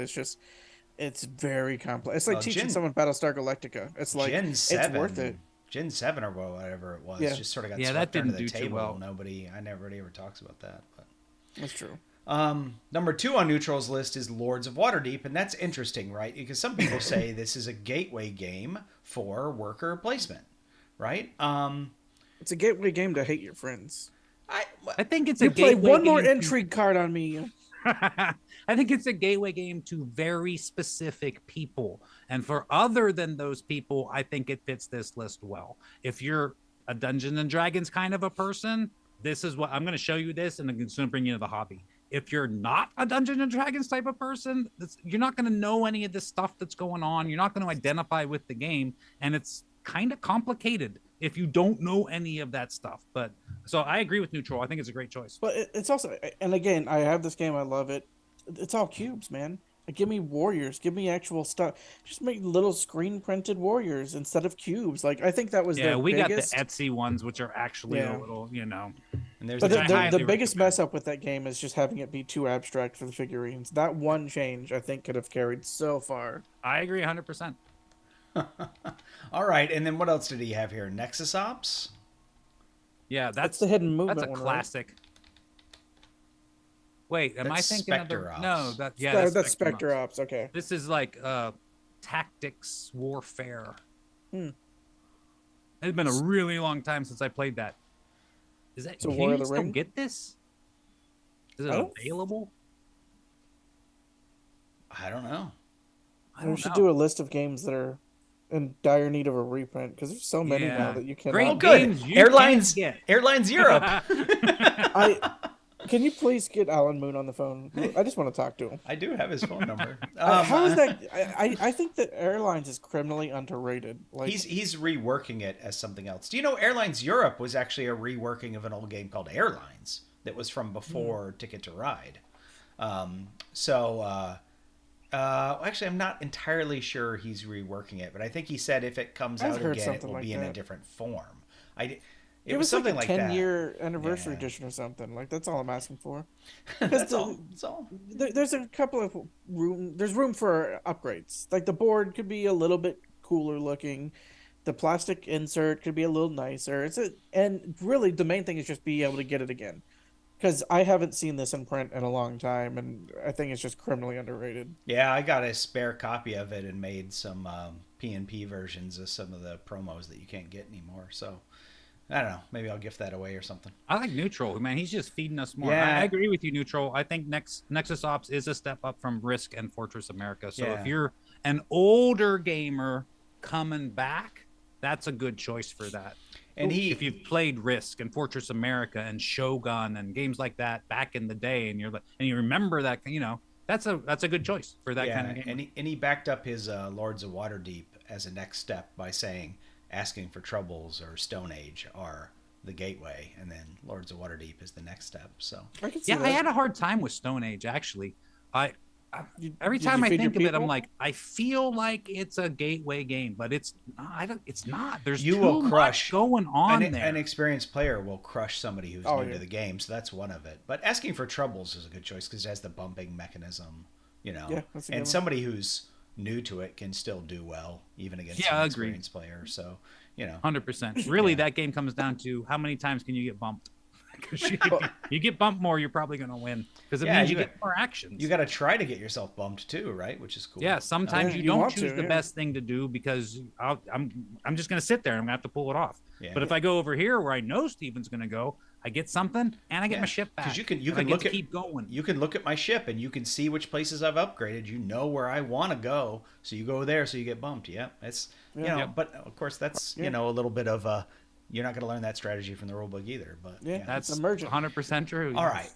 It's very complex. It's like teaching someone Battlestar Galactica. It's like Gen 7, it's worth it. Gen 7 or whatever it was, Yeah. just sort of got Yeah, swept that under didn't the do too table. well. Nobody ever talks about that. But That's true. number 2 on Neutral's list is Lords of Waterdeep, and that's interesting, right? Because some people say this is a gateway game for worker placement, right? It's a gateway game to hate your friends. I think it's You a play gateway one more game to- intrigue card on me. I think it's a gateway game to very specific people. And for other than those people, I think it fits this list well. If you're a Dungeons and Dragons kind of a person, this is what I'm going to show you this, and I'm going to bring you to the hobby. If you're not a Dungeons and Dragons type of person, you're not going to know any of this stuff that's going on. You're not going to identify with the game. And it's kind of complicated if you don't know any of that stuff. But so I agree with Neutral. I think it's a great choice. But it's also, and again, I have this game. I love it. It's all cubes, man. Like, give me warriors. Give me actual stuff. Just make little screen printed warriors instead of cubes. Like, I think that was Yeah, the we biggest... got the Etsy ones, which are actually Yeah. a little, And there's But I the highly biggest recommend. mess up with that game is just having it be too abstract for the figurines. That one change, I think, could have carried so far. I agree 100%. all right. And then what else did he have here? Nexus Ops. Yeah, That's the hidden movement That's a one, right? classic. Wait, am That's I thinking Spectre of Ops. No, that's That's Spectre Spectre Ops. Ops. Okay. This is like tactics warfare. It's been a really long time since I played that. Is that So can War you of the still Ring? get this? Is it I don't- available? I don't know. I We don't should know. do a list of games that are in dire need of a reprint because there's so many Yeah. now that you can. Great Oh, good. games you Airlines, can't Airlines Europe. Can you please get Alan Moon on the phone? I just want to talk to him. I do have his phone number. How is that? I think that Airlines is criminally underrated. Like He's reworking it as something else. Do you know Airlines Europe was actually a reworking of an old game called Airlines that was from before Ticket to Ride. Actually, I'm not entirely sure he's reworking it, but I think he said if it comes I've out heard again, it something will like be in a that. different form. It it was something like like a that. 10-year anniversary Yeah. edition or something. Like that's all I'm asking for. That's all. That's all. There's a couple of room. There's room for upgrades. Like the board could be a little bit cooler looking. The plastic insert could be a little nicer. And really the main thing is just be able to get it again. Because I haven't seen this in print in a long time, and I think it's just criminally underrated. Yeah, I got a spare copy of it and made some PNP versions of some of the promos that you can't get anymore. So I don't know. Maybe I'll gift that away or something. I like Neutral, man. He's just feeding us more. Yeah. I agree with you, Neutral. I think Nexus Ops is a step up from Risk and Fortress America. So Yeah. if you're an older gamer coming back, that's a good choice for that. And if you've played Risk and Fortress America and Shogun and games like that back in the day, and you remember that, that's a good choice for that kind of game. And he backed up his Lords of Waterdeep as a next step by saying Asking for Troubles or Stone Age are the gateway, and then Lords of Waterdeep is the next step. So I had a hard time with Stone Age actually. Every time I think of it, I'm like, I feel like it's a gateway game, but it's not. There's too much going on there. An experienced player will crush somebody who's new to the game, so that's one of it. But Asking for Troubles is a good choice because it has the bumping mechanism, and somebody who's new to it can still do well even against an experienced player. So 100%. Really, that game comes down to how many times can you get bumped. Because you get bumped more, you're probably going to win. Because it means you get more actions. You got to try to get yourself bumped too, right? Which is cool. Yeah, sometimes you don't choose the best thing to do because I'm just going to sit there and I'm going to have to pull it off. Yeah. But if I go over here where I know Steven's going to go, I get something and I get my ship back. Because you can look at keep going. You can look at my ship and you can see which places I've upgraded. You know where I want to go, so you go there, so you get bumped. Yeah, it's but of course that's a little bit of a. You're not going to learn that strategy from the rulebook either, but that's emergent. 100% true. All right.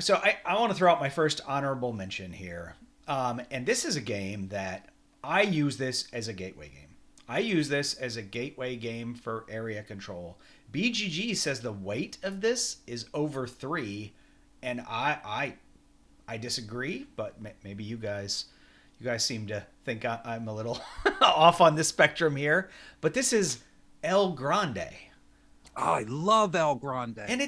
So I want to throw out my first honorable mention here. And this is a game that I use this as a gateway game. I use this as a gateway game for area control. BGG says the weight of this is over 3, and I disagree, but maybe you guys seem to think I'm a little off on this spectrum here. But this is El Grande. Oh, I love El Grande. And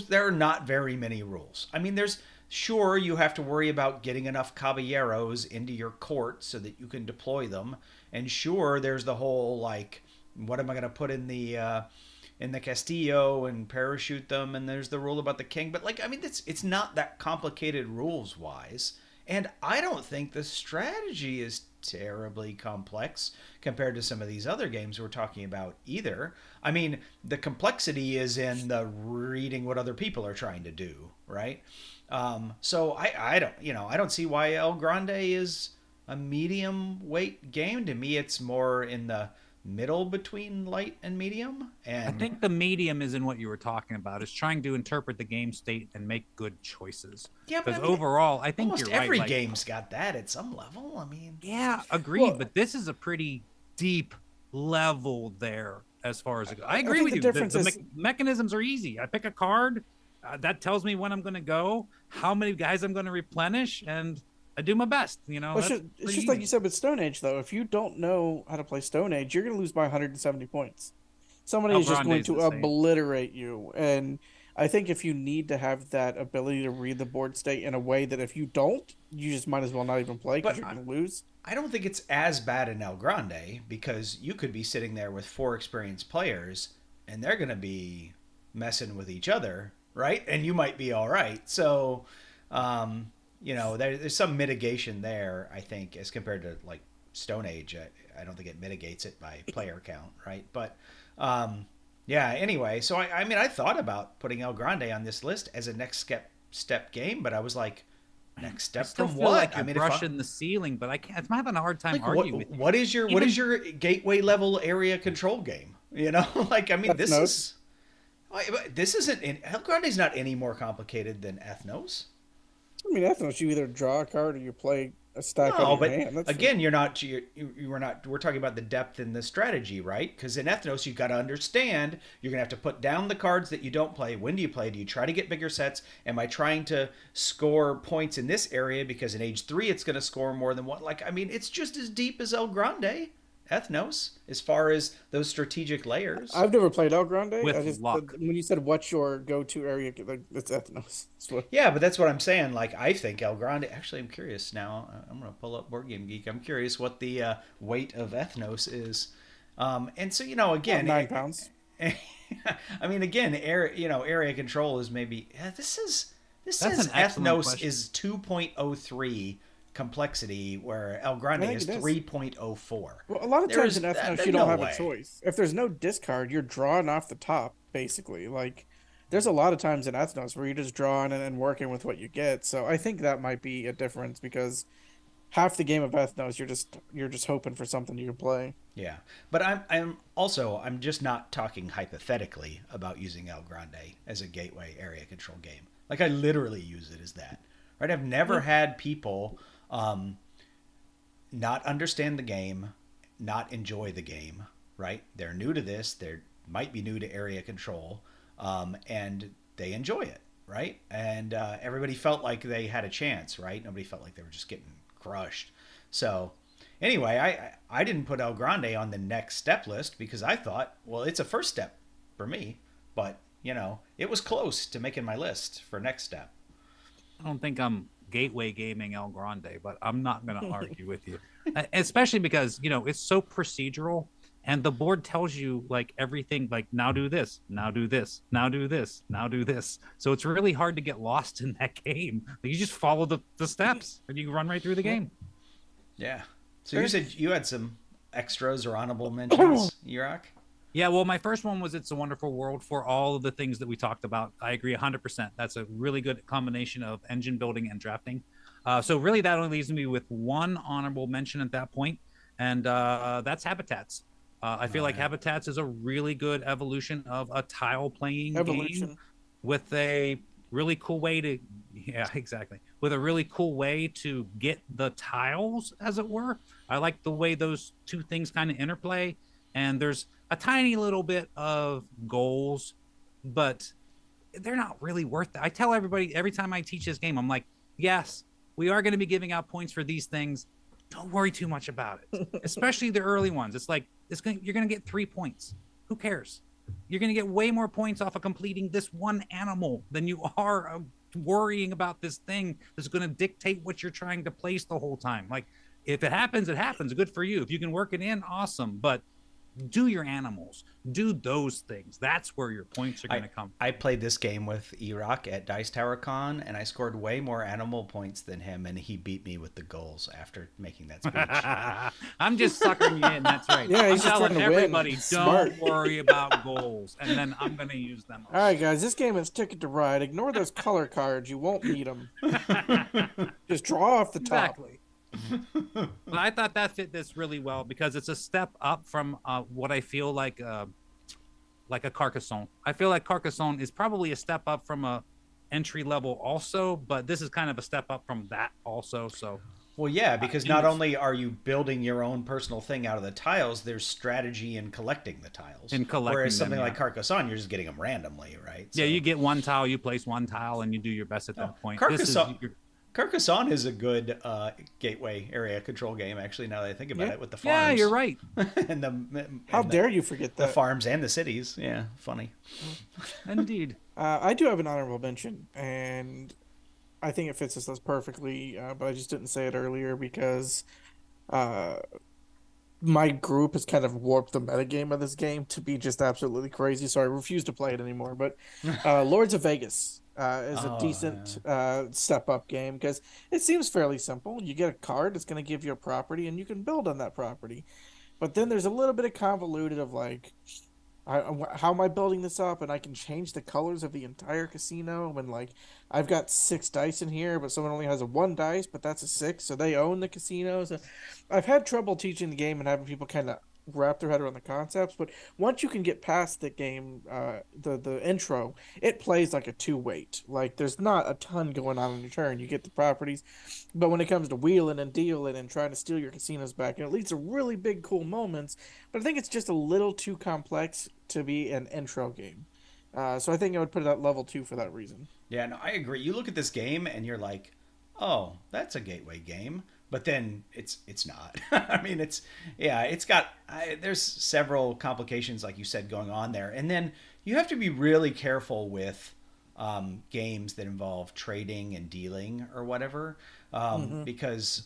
there are not very many rules. I mean, you have to worry about getting enough caballeros into your court so that you can deploy them. And sure, there's the whole, what am I going to put in the Castillo and parachute them? And there's the rule about the king. But, it's not that complicated rules-wise. And I don't think the strategy is terribly complex compared to some of these other games we're talking about either. I mean, the complexity is in the reading what other people are trying to do, right? So I don't see why El Grande is a medium weight game. To me, it's more in the middle between light and medium. And I think the medium is in what you were talking about, is trying to interpret the game state and make good choices. Yeah, because overall, I think you're right. Every game's got that at some level. I mean, yeah, agreed. But this is a pretty deep level there as far as it goes. I agree with you. The mechanisms are easy. I pick a card that tells me when I'm going to go, how many guys I'm going to replenish, and I do my best, It's just like you said with Stone Age, though. If you don't know how to play Stone Age, you're going to lose by 170 points. Somebody is just going to obliterate you. And I think if you need to have that ability to read the board state in a way that if you don't, you just might as well not even play because you're going to lose. I don't think it's as bad in El Grande because you could be sitting there with 4 experienced players and they're going to be messing with each other, right? And you might be all right. So, there's some mitigation there, I think, as compared to Stone Age. I don't think it mitigates it by player count, right? But anyway, so I thought about putting El Grande on this list as a next step game, but I was like, next step from what? Like you're brushing the ceiling, but I can't. I'm having a hard time arguing with you. What is your gateway level area control game? This isn't. El Grande's not any more complicated than Ethnos. I mean, Ethnos, you either draw a card or you play a stack of your hand. Again, we're talking about the depth in the strategy, right? Because in Ethnos, you've got to understand, you're going to have to put down the cards that you don't play. When do you play? Do you try to get bigger sets? Am I trying to score points in this area? Because in Age 3, it's going to score more than one. It's just as deep as El Grande. Ethnos, as far as those strategic layers. I've never played El Grande. With luck. When you said what's your go-to area, it's Ethnos. Yeah, but that's what I'm saying. I think El Grande. Actually, I'm curious now. I'm going to pull up Board Game Geek. I'm curious what the weight of Ethnos is. And so again, 9 pounds. I mean, again, area control is maybe. This says Ethnos is 2.03. complexity, where El Grande is 3.04. Well, a lot of times in Ethnos you don't have a choice. If there's no discard, you're drawing off the top, basically. There's a lot of times in Ethnos where you're just drawing and working with what you get. So I think that might be a difference because half the game of Ethnos, you're just hoping for something you can play. Yeah, but I'm just not talking hypothetically about using El Grande as a gateway area control game. Like I literally use it as that. Right? I've never had people not understand the game, not enjoy the game. Right? They're new to this. They might be new to area control, and they enjoy it. Right? And everybody felt like they had a chance. Right? Nobody felt like they were just getting crushed. So. Anyway, I didn't put El Grande on the next step list because I thought, well, it's a first step for me. But, it was close to making my list for next step. I don't think I'm gateway gaming El Grande, but I'm not going to argue with you. Especially because, it's so procedural and the board tells you like everything, like now do this, now do this, now do this, now do this. So it's really hard to get lost in that game. You just follow the steps and you run right through the game. Yeah. So you said you had some extras or honorable mentions, Erock? Yeah, well, my first one was It's a Wonderful World for all of the things that we talked about. I agree 100%. That's a really good combination of engine building and drafting. So really that only leaves me with one honorable mention at that point, and that's Habitats. I feel like Habitats is a really good evolution of a tile playing game with a really cool way to with a really cool way to get the tiles, as it were. I like the way those two things kind of interplay, and there's a tiny little bit of goals, but they're not really worth it. I tell everybody every time I teach this game, I'm like, yes, we are going to be giving out points for these things. Don't worry too much about it, especially the early ones. It's like you're going to get 3 points. Who cares? You're going to get way more points off of completing this one animal than you are worrying about this thing that's going to dictate what you're trying to place the whole time. Like, if it happens, it happens. Good for you. If you can work it in, awesome. But do your animals. Do those things. That's where your points are going to come. I played this game with Erock at Dice Tower Con, and I scored way more animal points than him, and he beat me with the goals after making that speech. I'm just suckering you in. That's right. Yeah, I'm telling everybody, don't worry about goals, and then I'm going to use them. All right, guys, this game is Ticket to Ride. Ignore those color cards. You won't need them. Just draw off the top. Exactly. But I thought that fit this really well because it's a step up from what I feel like a Carcassonne. I feel like Carcassonne is probably a step up from a entry level also, but this is kind of a step up from that also. So, well, yeah, because not only are you building your own personal thing out of the tiles, there's strategy in collecting the tiles. Whereas something like Carcassonne, you're just getting them randomly, right? So, yeah, you get one tile, you place one tile, and you do your best at that point. Carcassonne is a good gateway area control game, actually, now that I think about it, with the farms. Yeah, you're right. How dare you forget that? The farms and the cities. Yeah, funny. Indeed. I do have an honorable mention, and I think it fits this list perfectly, but I just didn't say it earlier because my group has kind of warped the metagame of this game to be just absolutely crazy, so I refuse to play it anymore. But Lords of Vegas is a decent step-up game because it seems fairly simple. You get a card that's going to give you a property, and you can build on that property. But then there's a little bit of convoluted of like, how am I building this up? And I can change the colors of the entire casino. And like, I've got 6 dice in here, but someone only has a 1 dice, but that's a 6, so they own the casino. So I've had trouble teaching the game and having people kind of wrap their head around the concepts, but once you can get past the game, the intro, it plays like a 2-weight. Like, there's not a ton going on your turn. You get the properties, but when it comes to wheeling and dealing and trying to steal your casinos back, it leads to really big cool moments, but I think it's just a little too complex to be an intro game. So I think I would put it at level 2 for that reason. Yeah, no, I agree. You look at this game and you're like, oh, that's a gateway game. But then it's not. I mean, it's got there's several complications, like you said, going on there. And then you have to be really careful with games that involve trading and dealing or whatever, because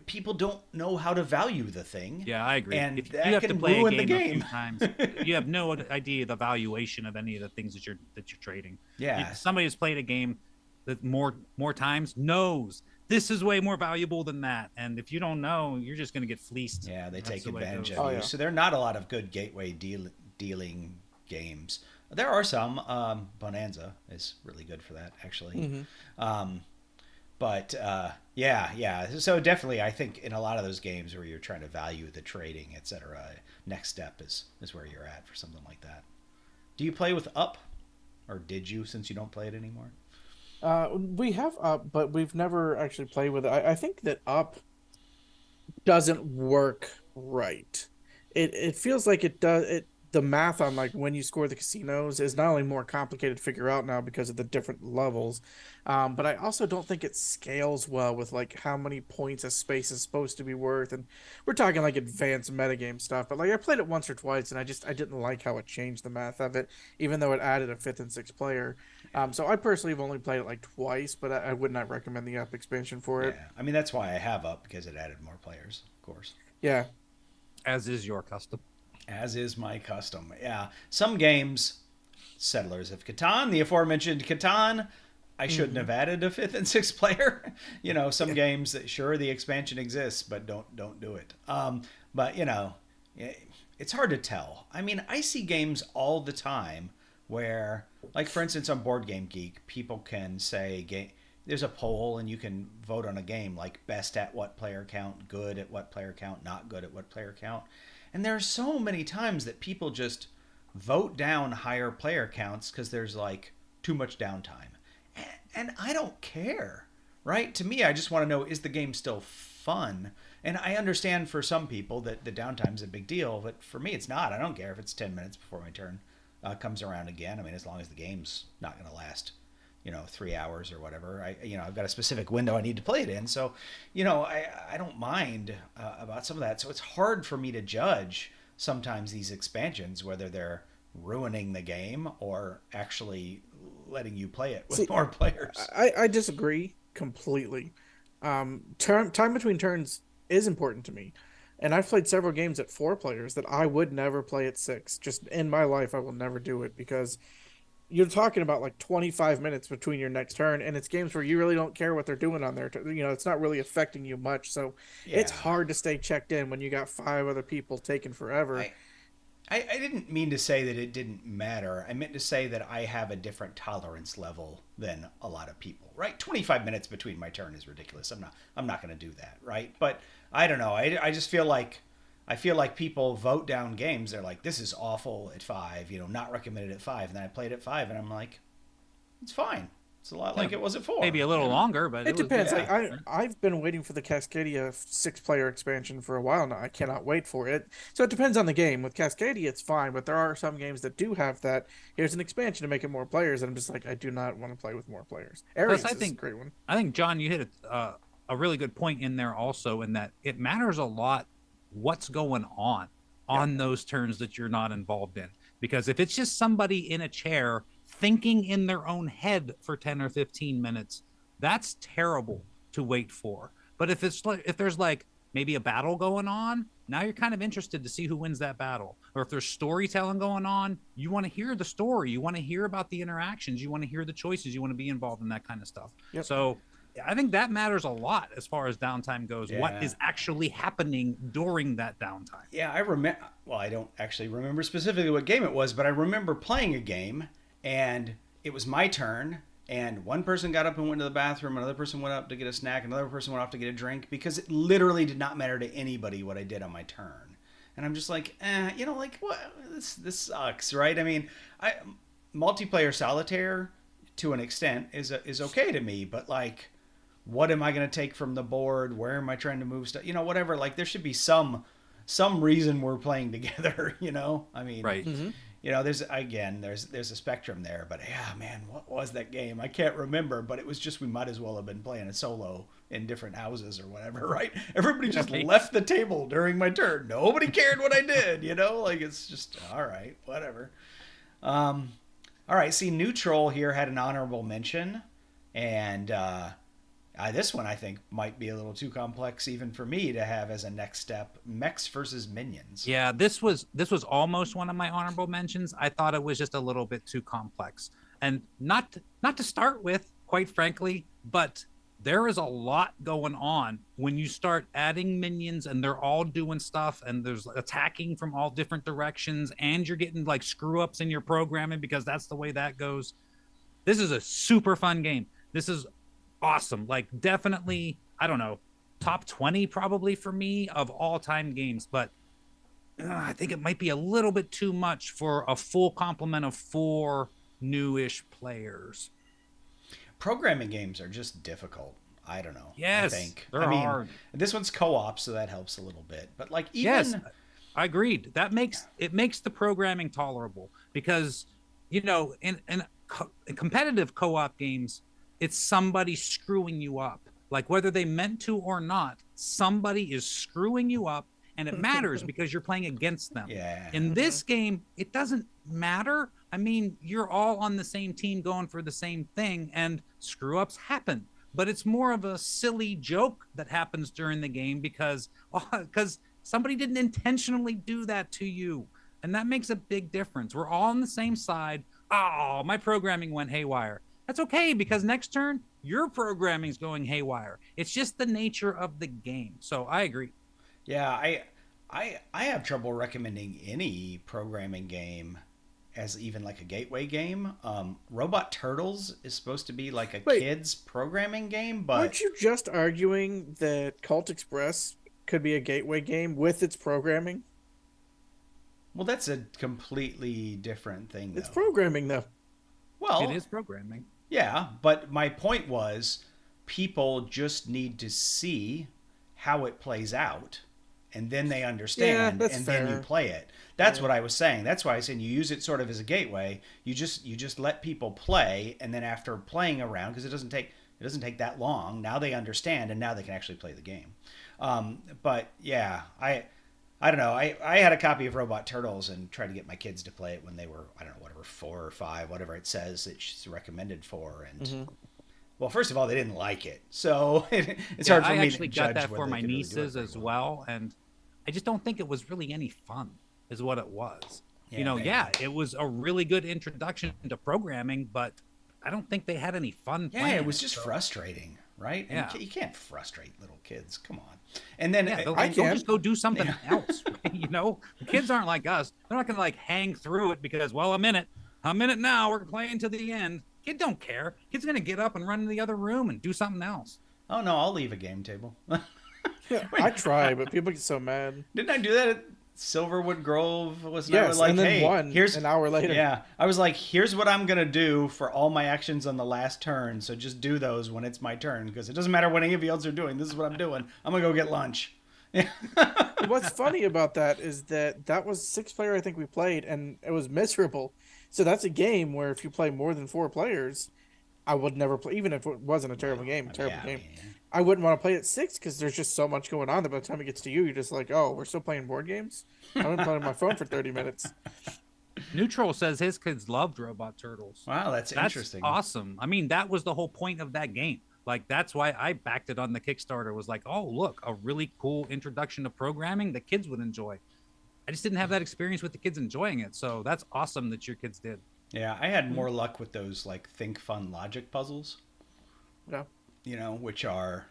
people don't know how to value the thing. Yeah, I agree. And if that you have can to play ruin a game the game. a few times, you have no idea the valuation of any of the things that you're trading. Yeah. Somebody who's played a game that more times knows this is way more valuable than that, and if you don't know, you're just going to get fleeced. Yeah, they take advantage of you. So there are not a lot of good gateway dealing games. There are some. Bonanza is really good for that, actually. But Yeah. So definitely, I think in a lot of those games where you're trying to value the trading, etc., next step is where you're at for something like that. Do you play with Up, or did you, since you don't play it anymore? We have Up, but we've never actually played with it. I think that Up doesn't work right. It feels like it does it the math on like when you score the casinos is not only more complicated to figure out now because of the different levels, but I also don't think it scales well with like how many points a space is supposed to be worth. And we're talking like advanced metagame stuff, but like I played it once or twice and I didn't like how it changed the math of it, even though it added a fifth and sixth player. So I personally have only played it like twice, but I would not recommend the Up expansion for it. Yeah, I mean that's why I have Up, because it added more players, of course. Yeah. As is your custom. As is my custom. Yeah, some games, Settlers of Catan, the aforementioned Catan, I shouldn't have added a fifth and sixth player. Some games that sure the expansion exists, but don't do it. But it's hard to tell. I mean, I see games all the time where, like for instance, on Board Game Geek, people can say there's a poll and you can vote on a game like best at what player count, good at what player count, not good at what player count. And there are so many times that people just vote down higher player counts because there's like too much downtime. And I don't care, right? To me, I just want to know, is the game still fun? And I understand for some people that the downtime's a big deal, but for me, it's not. I don't care if it's 10 minutes before my turn comes around again. I mean, as long as the game's not going to last 3 hours or whatever. I've got a specific window I need to play it in. So, I don't mind about some of that. So it's hard for me to judge sometimes these expansions, whether they're ruining the game or actually letting you play it with more players. I disagree completely. Time between turns is important to me. And I've played several games at 4 players that I would never play at 6. Just in my life, I will never do it because you're talking about like 25 minutes between your next turn, and it's games where you really don't care what they're doing on there. It's not really affecting you much. So it's hard to stay checked in when you got 5 other people taking forever. I didn't mean to say that it didn't matter. I meant to say that I have a different tolerance level than a lot of people, right? 25 minutes between my turn is ridiculous. I'm not going to do that, right? But I don't know. I just feel like people vote down games. They're like, this is awful at 5, not recommended at 5. And then I played at 5 and I'm like, it's fine. It's a lot like it was at 4. Maybe a little longer, but it depends. I've been waiting for the Cascadia 6-player expansion for a while now. I cannot wait for it. So it depends on the game. With Cascadia, it's fine, but there are some games that do have that. Here's an expansion to make it more players, and I'm just like, I do not want to play with more players. Airlines is a great one. I think, John, you hit a really good point in there also, in that it matters a lot what's going on those turns that you're not involved in. Because if it's just somebody in a chair thinking in their own head for 10 or 15 minutes, that's terrible to wait for. But if there's like maybe a battle going on, now you're kind of interested to see who wins that battle. Or if there's storytelling going on, you want to hear the story, you want to hear about the interactions, you want to hear the choices, you want to be involved in that kind of stuff. So I think that matters a lot as far as downtime goes. What is actually happening during that downtime? Yeah, I remember. Well, I don't actually remember specifically what game it was, but I remember playing a game and it was my turn. And one person got up and went to the bathroom. Another person went up to get a snack. Another person went off to get a drink, because it literally did not matter to anybody what I did on my turn. And I'm just like, like what? This sucks, right? I mean, multiplayer solitaire to an extent is okay to me, but like, what am I going to take from the board? Where am I trying to move stuff? Whatever. Like, there should be some reason we're playing together. I mean, right. Mm-hmm. There's a spectrum there, but yeah, man, what was that game? I can't remember, but it was just, we might as well have been playing a solo in different houses or whatever, right? Everybody just left the table during my turn. Nobody cared what I did, like, it's just, all right, whatever. All right. See, Neutral here had an honorable mention, and this one I think might be a little too complex even for me to have as a next step. Mechs versus Minions. Yeah, this was almost one of my honorable mentions. I thought it was just a little bit too complex, and not to start with, quite frankly, but there is a lot going on when you start adding minions and they're all doing stuff and there's attacking from all different directions and you're getting like screw ups in your programming because that's the way that goes. This is a super fun game. This is awesome. Like, definitely, I don't know, top 20 probably for me of all time games, but I think it might be a little bit too much for a full complement of 4 newish players. Programming games are just difficult. I don't know. I Yes, think. they're I mean, hard. this one's co-op, so that helps a little bit. But like Yes, even I agreed. That makes the programming tolerable because in competitive co-op games, it's somebody screwing you up. Like whether they meant to or not, somebody is screwing you up, and it matters because you're playing against them. yeah. In this game, it doesn't matter. I mean, you're all on the same team going for the same thing, and screw-ups happen. But it's more of a silly joke that happens during the game because somebody didn't intentionally do that to you. And that makes a big difference. We're all on the same side. Oh, my programming went haywire. That's okay because next turn, your programming's going haywire. It's just the nature of the game. So I agree. Yeah, I have trouble recommending any programming game as even like a gateway game. Robot Turtles is supposed to be like a kid's programming game, but aren't you just arguing that Colt Express could be a gateway game with its programming? well, that's a completely different thing, though. It's programming, though. Well, It is programming. yeah, but my point was people just need to see how it plays out and then they understand that's and fair. then you play it. That's what I was saying. That's why I said you use it sort of as a gateway. You just let people play and then after playing around because it doesn't take that long. Now they understand and now they can actually play the game. But yeah, I don't know. I had a copy of Robot Turtles and tried to get my kids to play it when they were, I don't know, whatever, 4 or 5, whatever it says it's recommended for. And well, first of all, they didn't like it, so it's hard for I me actually to judge got that whether for they my could really do it nieces very as well, and I just don't think it was really any fun, is what it was. It was a really good introduction to programming, but I don't think they had any fun. Yeah, playing it was just frustrating, right? And Yeah. you can't frustrate little kids. Come on. And then Yeah, I they'll can. just go do something else. Right? The kids aren't like us. They're not gonna like hang through it because, well, I'm in it now. We're playing to the end. Kid don't care. Kid's gonna get up and run in the other room and do something else. oh no, I'll leave a game table. Yeah, I try, but people get so mad. Didn't I do that at Silverwood Grove? Wasn't Yes, I like, and then hey, one here's an hour later. Yeah, I was like, here's what I'm gonna do for all my actions on the last turn. So just do those when it's my turn, because it doesn't matter what any of you else are doing. This is what I'm doing. I'm gonna go get lunch. What's funny about that is that was 6-player I think we played, and it was miserable. So that's a game where if you play more than 4 players, I would never play, even if it wasn't a terrible game. I wouldn't want to play at 6 because there's just so much going on that by the time it gets to you, you're just like, oh, we're still playing board games? I've been playing on my phone for 30 minutes. Neutral says his kids loved Robot Turtles. Wow, that's interesting. Awesome. I mean, that was the whole point of that game. Like, that's why I backed it on the Kickstarter, was like, oh, look, a really cool introduction to programming that kids would enjoy. I just didn't have that experience with the kids enjoying it. So that's awesome that your kids did. Yeah, I had more luck with those like think fun logic puzzles. Yeah. Which are,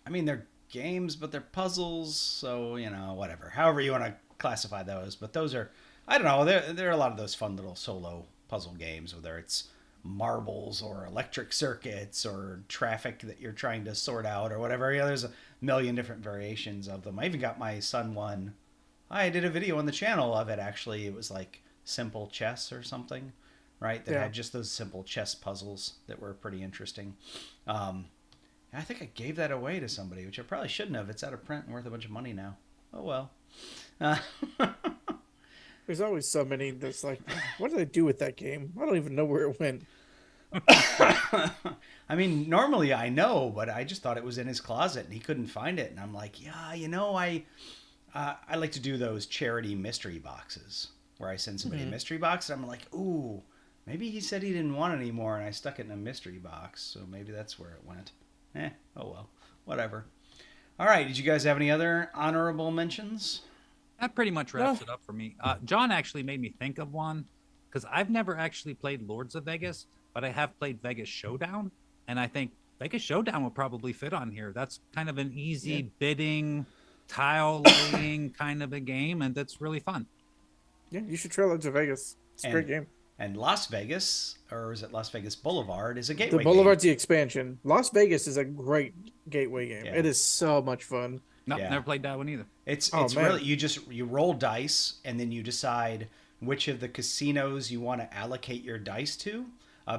I mean, they're games, but they're puzzles. So, whatever. However you want to classify those. But those are, I don't know, there are a lot of those fun little solo puzzle games, whether it's marbles or electric circuits or traffic that you're trying to sort out or whatever. There's a million different variations of them. I even got my son one. I did a video on the channel of it, actually. It was like Simple Chess or something, right? That had just those simple chess puzzles that were pretty interesting. I think I gave that away to somebody, which I probably shouldn't have. It's out of print and worth a bunch of money now. Oh, well. There's always so many that's like, what did I do with that game? I don't even know where it went. I mean, normally I know, but I just thought it was in his closet and he couldn't find it. And I'm like, yeah, I like to do those charity mystery boxes where I send somebody a mystery box. And I'm like, ooh, maybe he said he didn't want it anymore. And I stuck it in a mystery box. So maybe that's where it went. Oh well, whatever. All right. Did you guys have any other honorable mentions? That pretty much wraps it up for me. John actually made me think of one because I've never actually played Lords of Vegas, but I have played Vegas Showdown. And I think Vegas Showdown would probably fit on here. That's kind of an easy bidding, tile laying kind of a game. And that's really fun. Yeah, you should try Lords of Vegas. It's a great game. And Las Vegas, or is it Las Vegas Boulevard, is a gateway The game. Boulevard's the expansion. Las Vegas is a great gateway game. Yeah. It is so much fun. No, Yeah. never played that one either. It's Oh, man. really, you roll dice and then you decide which of the casinos you want to allocate your dice to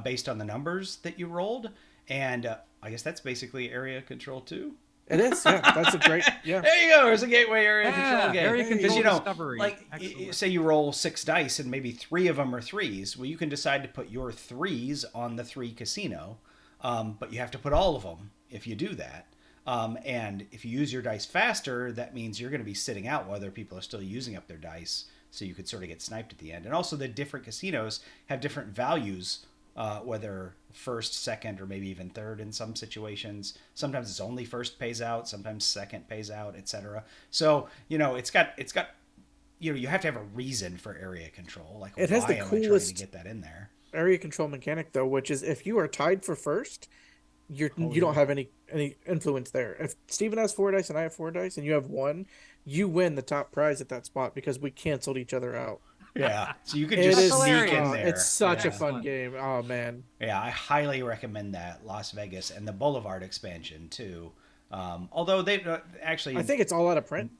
based on the numbers that you rolled. And I guess that's basically area control too. It is, yeah. That's a great, yeah. There you go. There's a gateway area control game. Area control Because, discovery. Excellent. say you roll 6 dice and maybe 3 of them are 3s. Well, you can decide to put your 3s on the 3 casino, but you have to put all of them if you do that. And if you use your dice faster, that means you're going to be sitting out while other people are still using up their dice, so you could sort of get sniped at the end. And also the different casinos have different values, whether first, second, or maybe even third in some situations. Sometimes it's only first pays out, sometimes second pays out, etc. So, it's got you have to have a reason for area control. Like, It why has the am I trying to coolest get that in there? area control mechanic, though, which is if you are tied for first, you don't have any influence there. If Steven has 4 dice and I have 4 dice and you have 1, you win the top prize at that spot because we canceled each other out. Yeah, so you can It just is sneak in there. It's such a Yeah. fun game. Oh man. Yeah, I highly recommend that Las Vegas and the Boulevard expansion too. Although they actually, I think it's all out of print.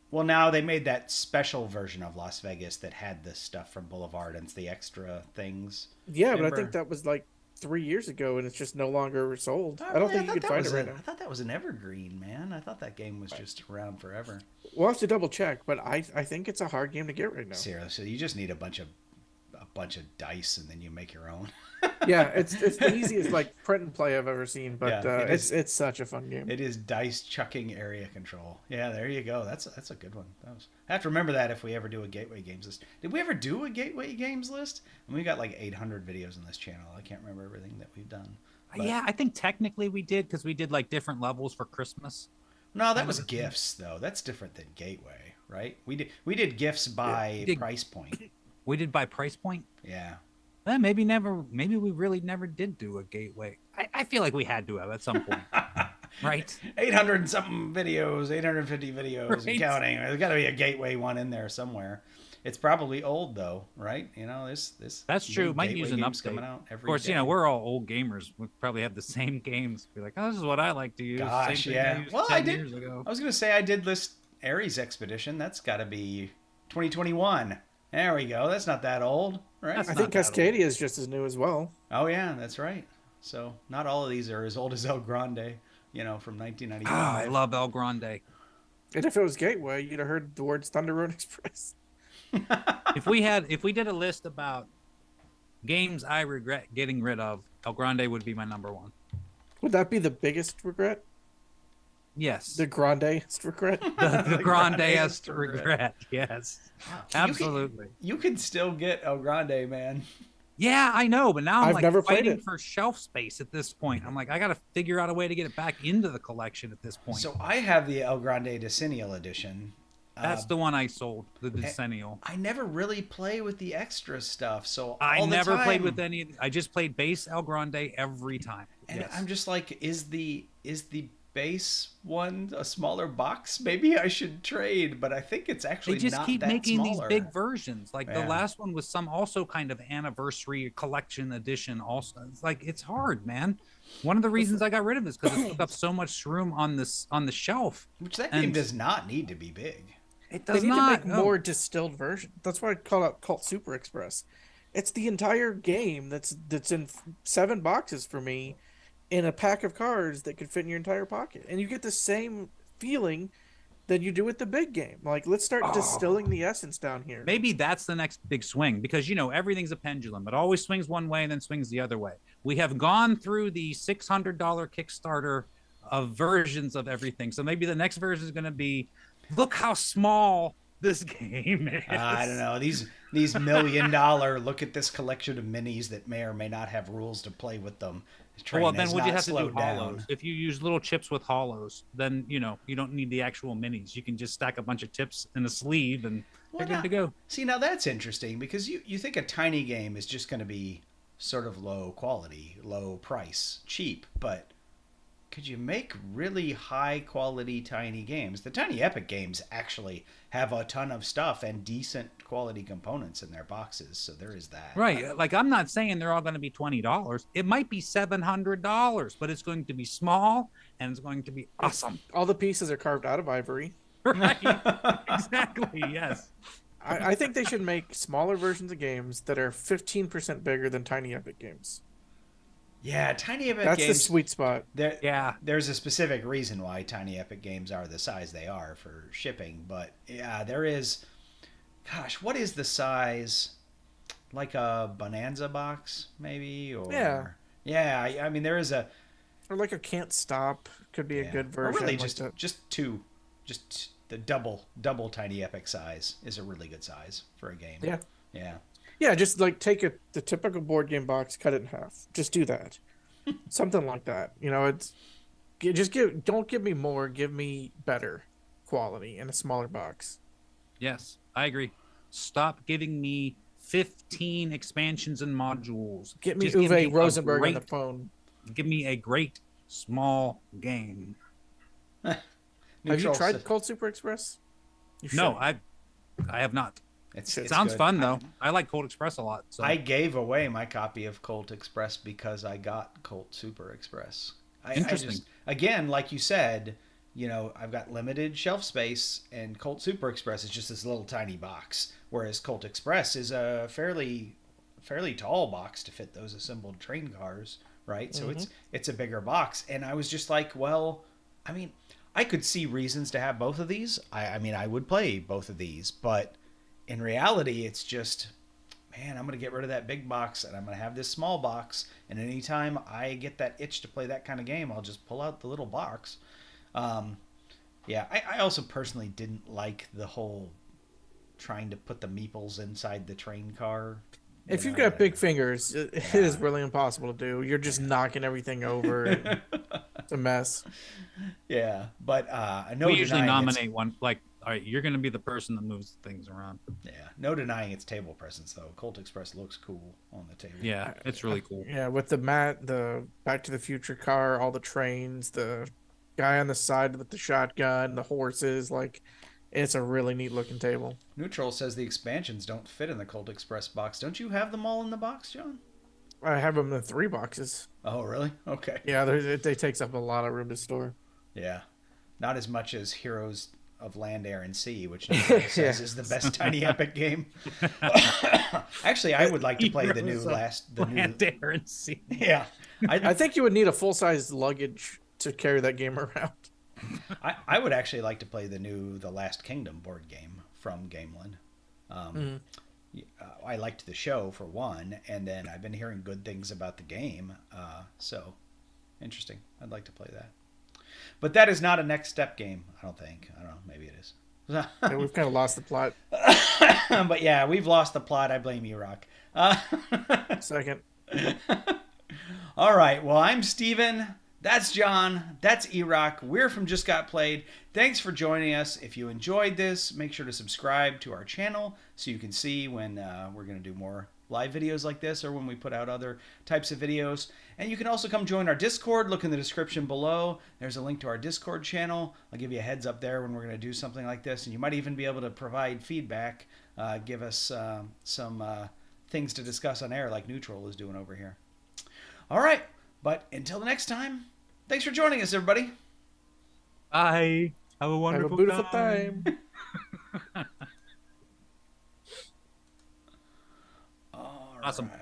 well, now they made that special version of Las Vegas that had the stuff from Boulevard and it's the extra things. Yeah, but I Remember? think that was like 3 years ago, and it's just no longer sold. I don't think you could find it right now. I thought that was an evergreen, man. I thought that game was just around forever. We'll have to double check, but I think it's a hard game to get right now. Seriously, you just need a bunch of dice and then you make your own. Yeah, it's the easiest like print and play I've ever seen, but Yeah, it's such a fun game. It is dice chucking area control. Yeah, there you go. That's a good one. I have to remember that if we ever do a gateway games list. Did we ever do a gateway games list? And we got like 800 videos on this channel. I can't remember everything that we've done. But, Yeah, I think technically we did because we did like different levels for Christmas. No, that was gifts though. That's different than gateway, right? We did gifts by price point. We did by price point. Yeah. Maybe we really never did do a gateway. I feel like we had to have at some point. Right? 800 and something videos, 850 videos Right. and counting. There's got to be a gateway one in there somewhere. It's probably old though, right? This That's true. new Might gateway use an games update. coming out every Of course, day. we're all old gamers. We probably have the same games. Be like, oh, this is what I like to use. Gosh, Same thing yeah. I used Well, 10 I did. years ago. I was gonna say I did list Ares Expedition. That's got to be 2021. There we go. That's not that old, right? That's I not think that old. Cascadia is just as new as well. Oh yeah, that's right. So not all of these are as old as El Grande, from 1995. I love El Grande. And if it was Gateway, you'd have heard the words Thunder Road Express. If we did a list about games I regret getting rid of, El Grande would be my number one. Would that be the biggest regret? Yes. The grandest regret? The grandest grandest regret. Yes. Absolutely. You could still get El Grande, man. Yeah, I know, but now I'm I've never played fighting it. for shelf space at this point. I'm like, I got to figure out a way to get it back into the collection at this point. So I have the El Grande Decennial Edition. That's the one I sold, the Decennial. I never really play with the extra stuff, so I all the never played time- with any. I just played base El Grande every time. And Yes. I'm just like, is the base one a smaller box? Maybe I should trade, but I think it's actually They just not keep that making smaller. these big versions. Like the Yeah. last one was some also kind of anniversary collection edition. Also, it's like it's hard, man. One of the reasons I got rid of it is because it took up so much room on the shelf. Which that and- game does not need to be big. It They does need not to make more distilled version. That's why I call it Cult Super Express. It's the entire game that's in 7 boxes for me, in a pack of cards that could fit in your entire pocket, and you get the same feeling that you do with the big game. Like, let's start distilling the essence down here. Maybe that's the next big swing because everything's a pendulum. It always swings one way and then swings the other way. We have gone through the $600 Kickstarter of versions of everything. So maybe the next version is going to be, look how small this game is. I don't know. These $1 million, look at this collection of minis that may or may not have rules to play with them. Train Well, then has would you not have to do slowed down. hollows? If you use little chips with hollows, then you don't need the actual minis. You can just stack a bunch of tips in a sleeve and Well, they're good to go. See, now that's interesting because you think a tiny game is just going to be sort of low quality, low price, cheap, but could you make really high quality tiny games? The Tiny Epic games actually have a ton of stuff and decent quality components in their boxes, so there is that. Right. Like, I'm not saying they're all going to be $20. It might be $700, but it's going to be small and it's going to be awesome. All the pieces are carved out of ivory. Right. Exactly. Yes. I think they should make smaller versions of games that are 15% bigger than Tiny Epic games. Yeah, Tiny Epic That's games. the sweet spot. There's a specific reason why Tiny Epic games are the size they are for shipping, but yeah, there is. Gosh, what is the size? Like a Bonanza box, maybe? Or yeah. I mean, there is a. Or like a Can't Stop could be a good version. Or really, like just the double Tiny Epic size is a really good size for a game. Yeah. Yeah, just like take the typical board game box, cut it in half. Just do that. Something like that. You know, don't give me more, give me better quality in a smaller box. Yes, I agree. Stop giving me 15 expansions and modules. Get me Uwe Rosenberg on the phone. Give me a great small game. Have you tried Colt Super Express? No, I have not. It sounds fun though. I like Colt Express a lot. So I gave away my copy of Colt Express because I got Colt Super Express. Interesting. Again, like you said, you know, I've got limited shelf space, and Colt Super Express is just this little tiny box, whereas Colt Express is a fairly tall box to fit those assembled train cars, right? So it's a bigger box, and I was just like, well, I mean, I could see reasons to have both of these. I mean, I would play both of these, but in reality, it's just, man, I'm going to get rid of that big box and I'm going to have this small box. And anytime I get that itch to play that kind of game, I'll just pull out the little box. I also personally didn't like the whole trying to put the meeples inside the train car. If you've got big fingers, it is really impossible to do. You're just knocking everything over. It's a mess. Yeah, but we usually nominate one. Like, all right, you're going to be the person that moves things around. Yeah, no denying its table presence though. Colt Express looks cool on the table. Yeah, it's really cool. Yeah, with the Back to the Future car, all the trains, the guy on the side with the shotgun, the horses, like, it's a really neat looking table. Neutral says the expansions don't fit in the Colt Express box. Don't you have them all in the box, John? I have them in 3 boxes. Oh, really? Okay. Yeah, they takes up a lot of room to store. Yeah, not as much as Heroes of Land, Air, and Sea, which Neutral says is the best Tiny Epic game. Actually, I would like to play the new Land, Air, and Sea. Yeah, I think you would need a full size luggage to carry that game around. I would actually like to play the Last Kingdom board game from Gameland. I liked the show for one, and then I've been hearing good things about the game. So interesting. I'd like to play that. But that is not a next step game, I don't think. I don't know. Maybe it is. Yeah, we've kind of lost the plot. But yeah, we've lost the plot. I blame you, Erock. Second. All right. Well, I'm Steven. That's John. That's Erock. We're from Just Got Played. Thanks for joining us. If you enjoyed this, make sure to subscribe to our channel so you can see when we're going to do more live videos like this or when we put out other types of videos. And you can also come join our Discord. Look in the description below. There's a link to our Discord channel. I'll give you a heads up there when we're going to do something like this. And you might even be able to provide feedback, give us some things to discuss on air like Neutral is doing over here. All right. But until the next time, thanks for joining us, everybody. Bye. Have a wonderful beautiful time. All awesome. right.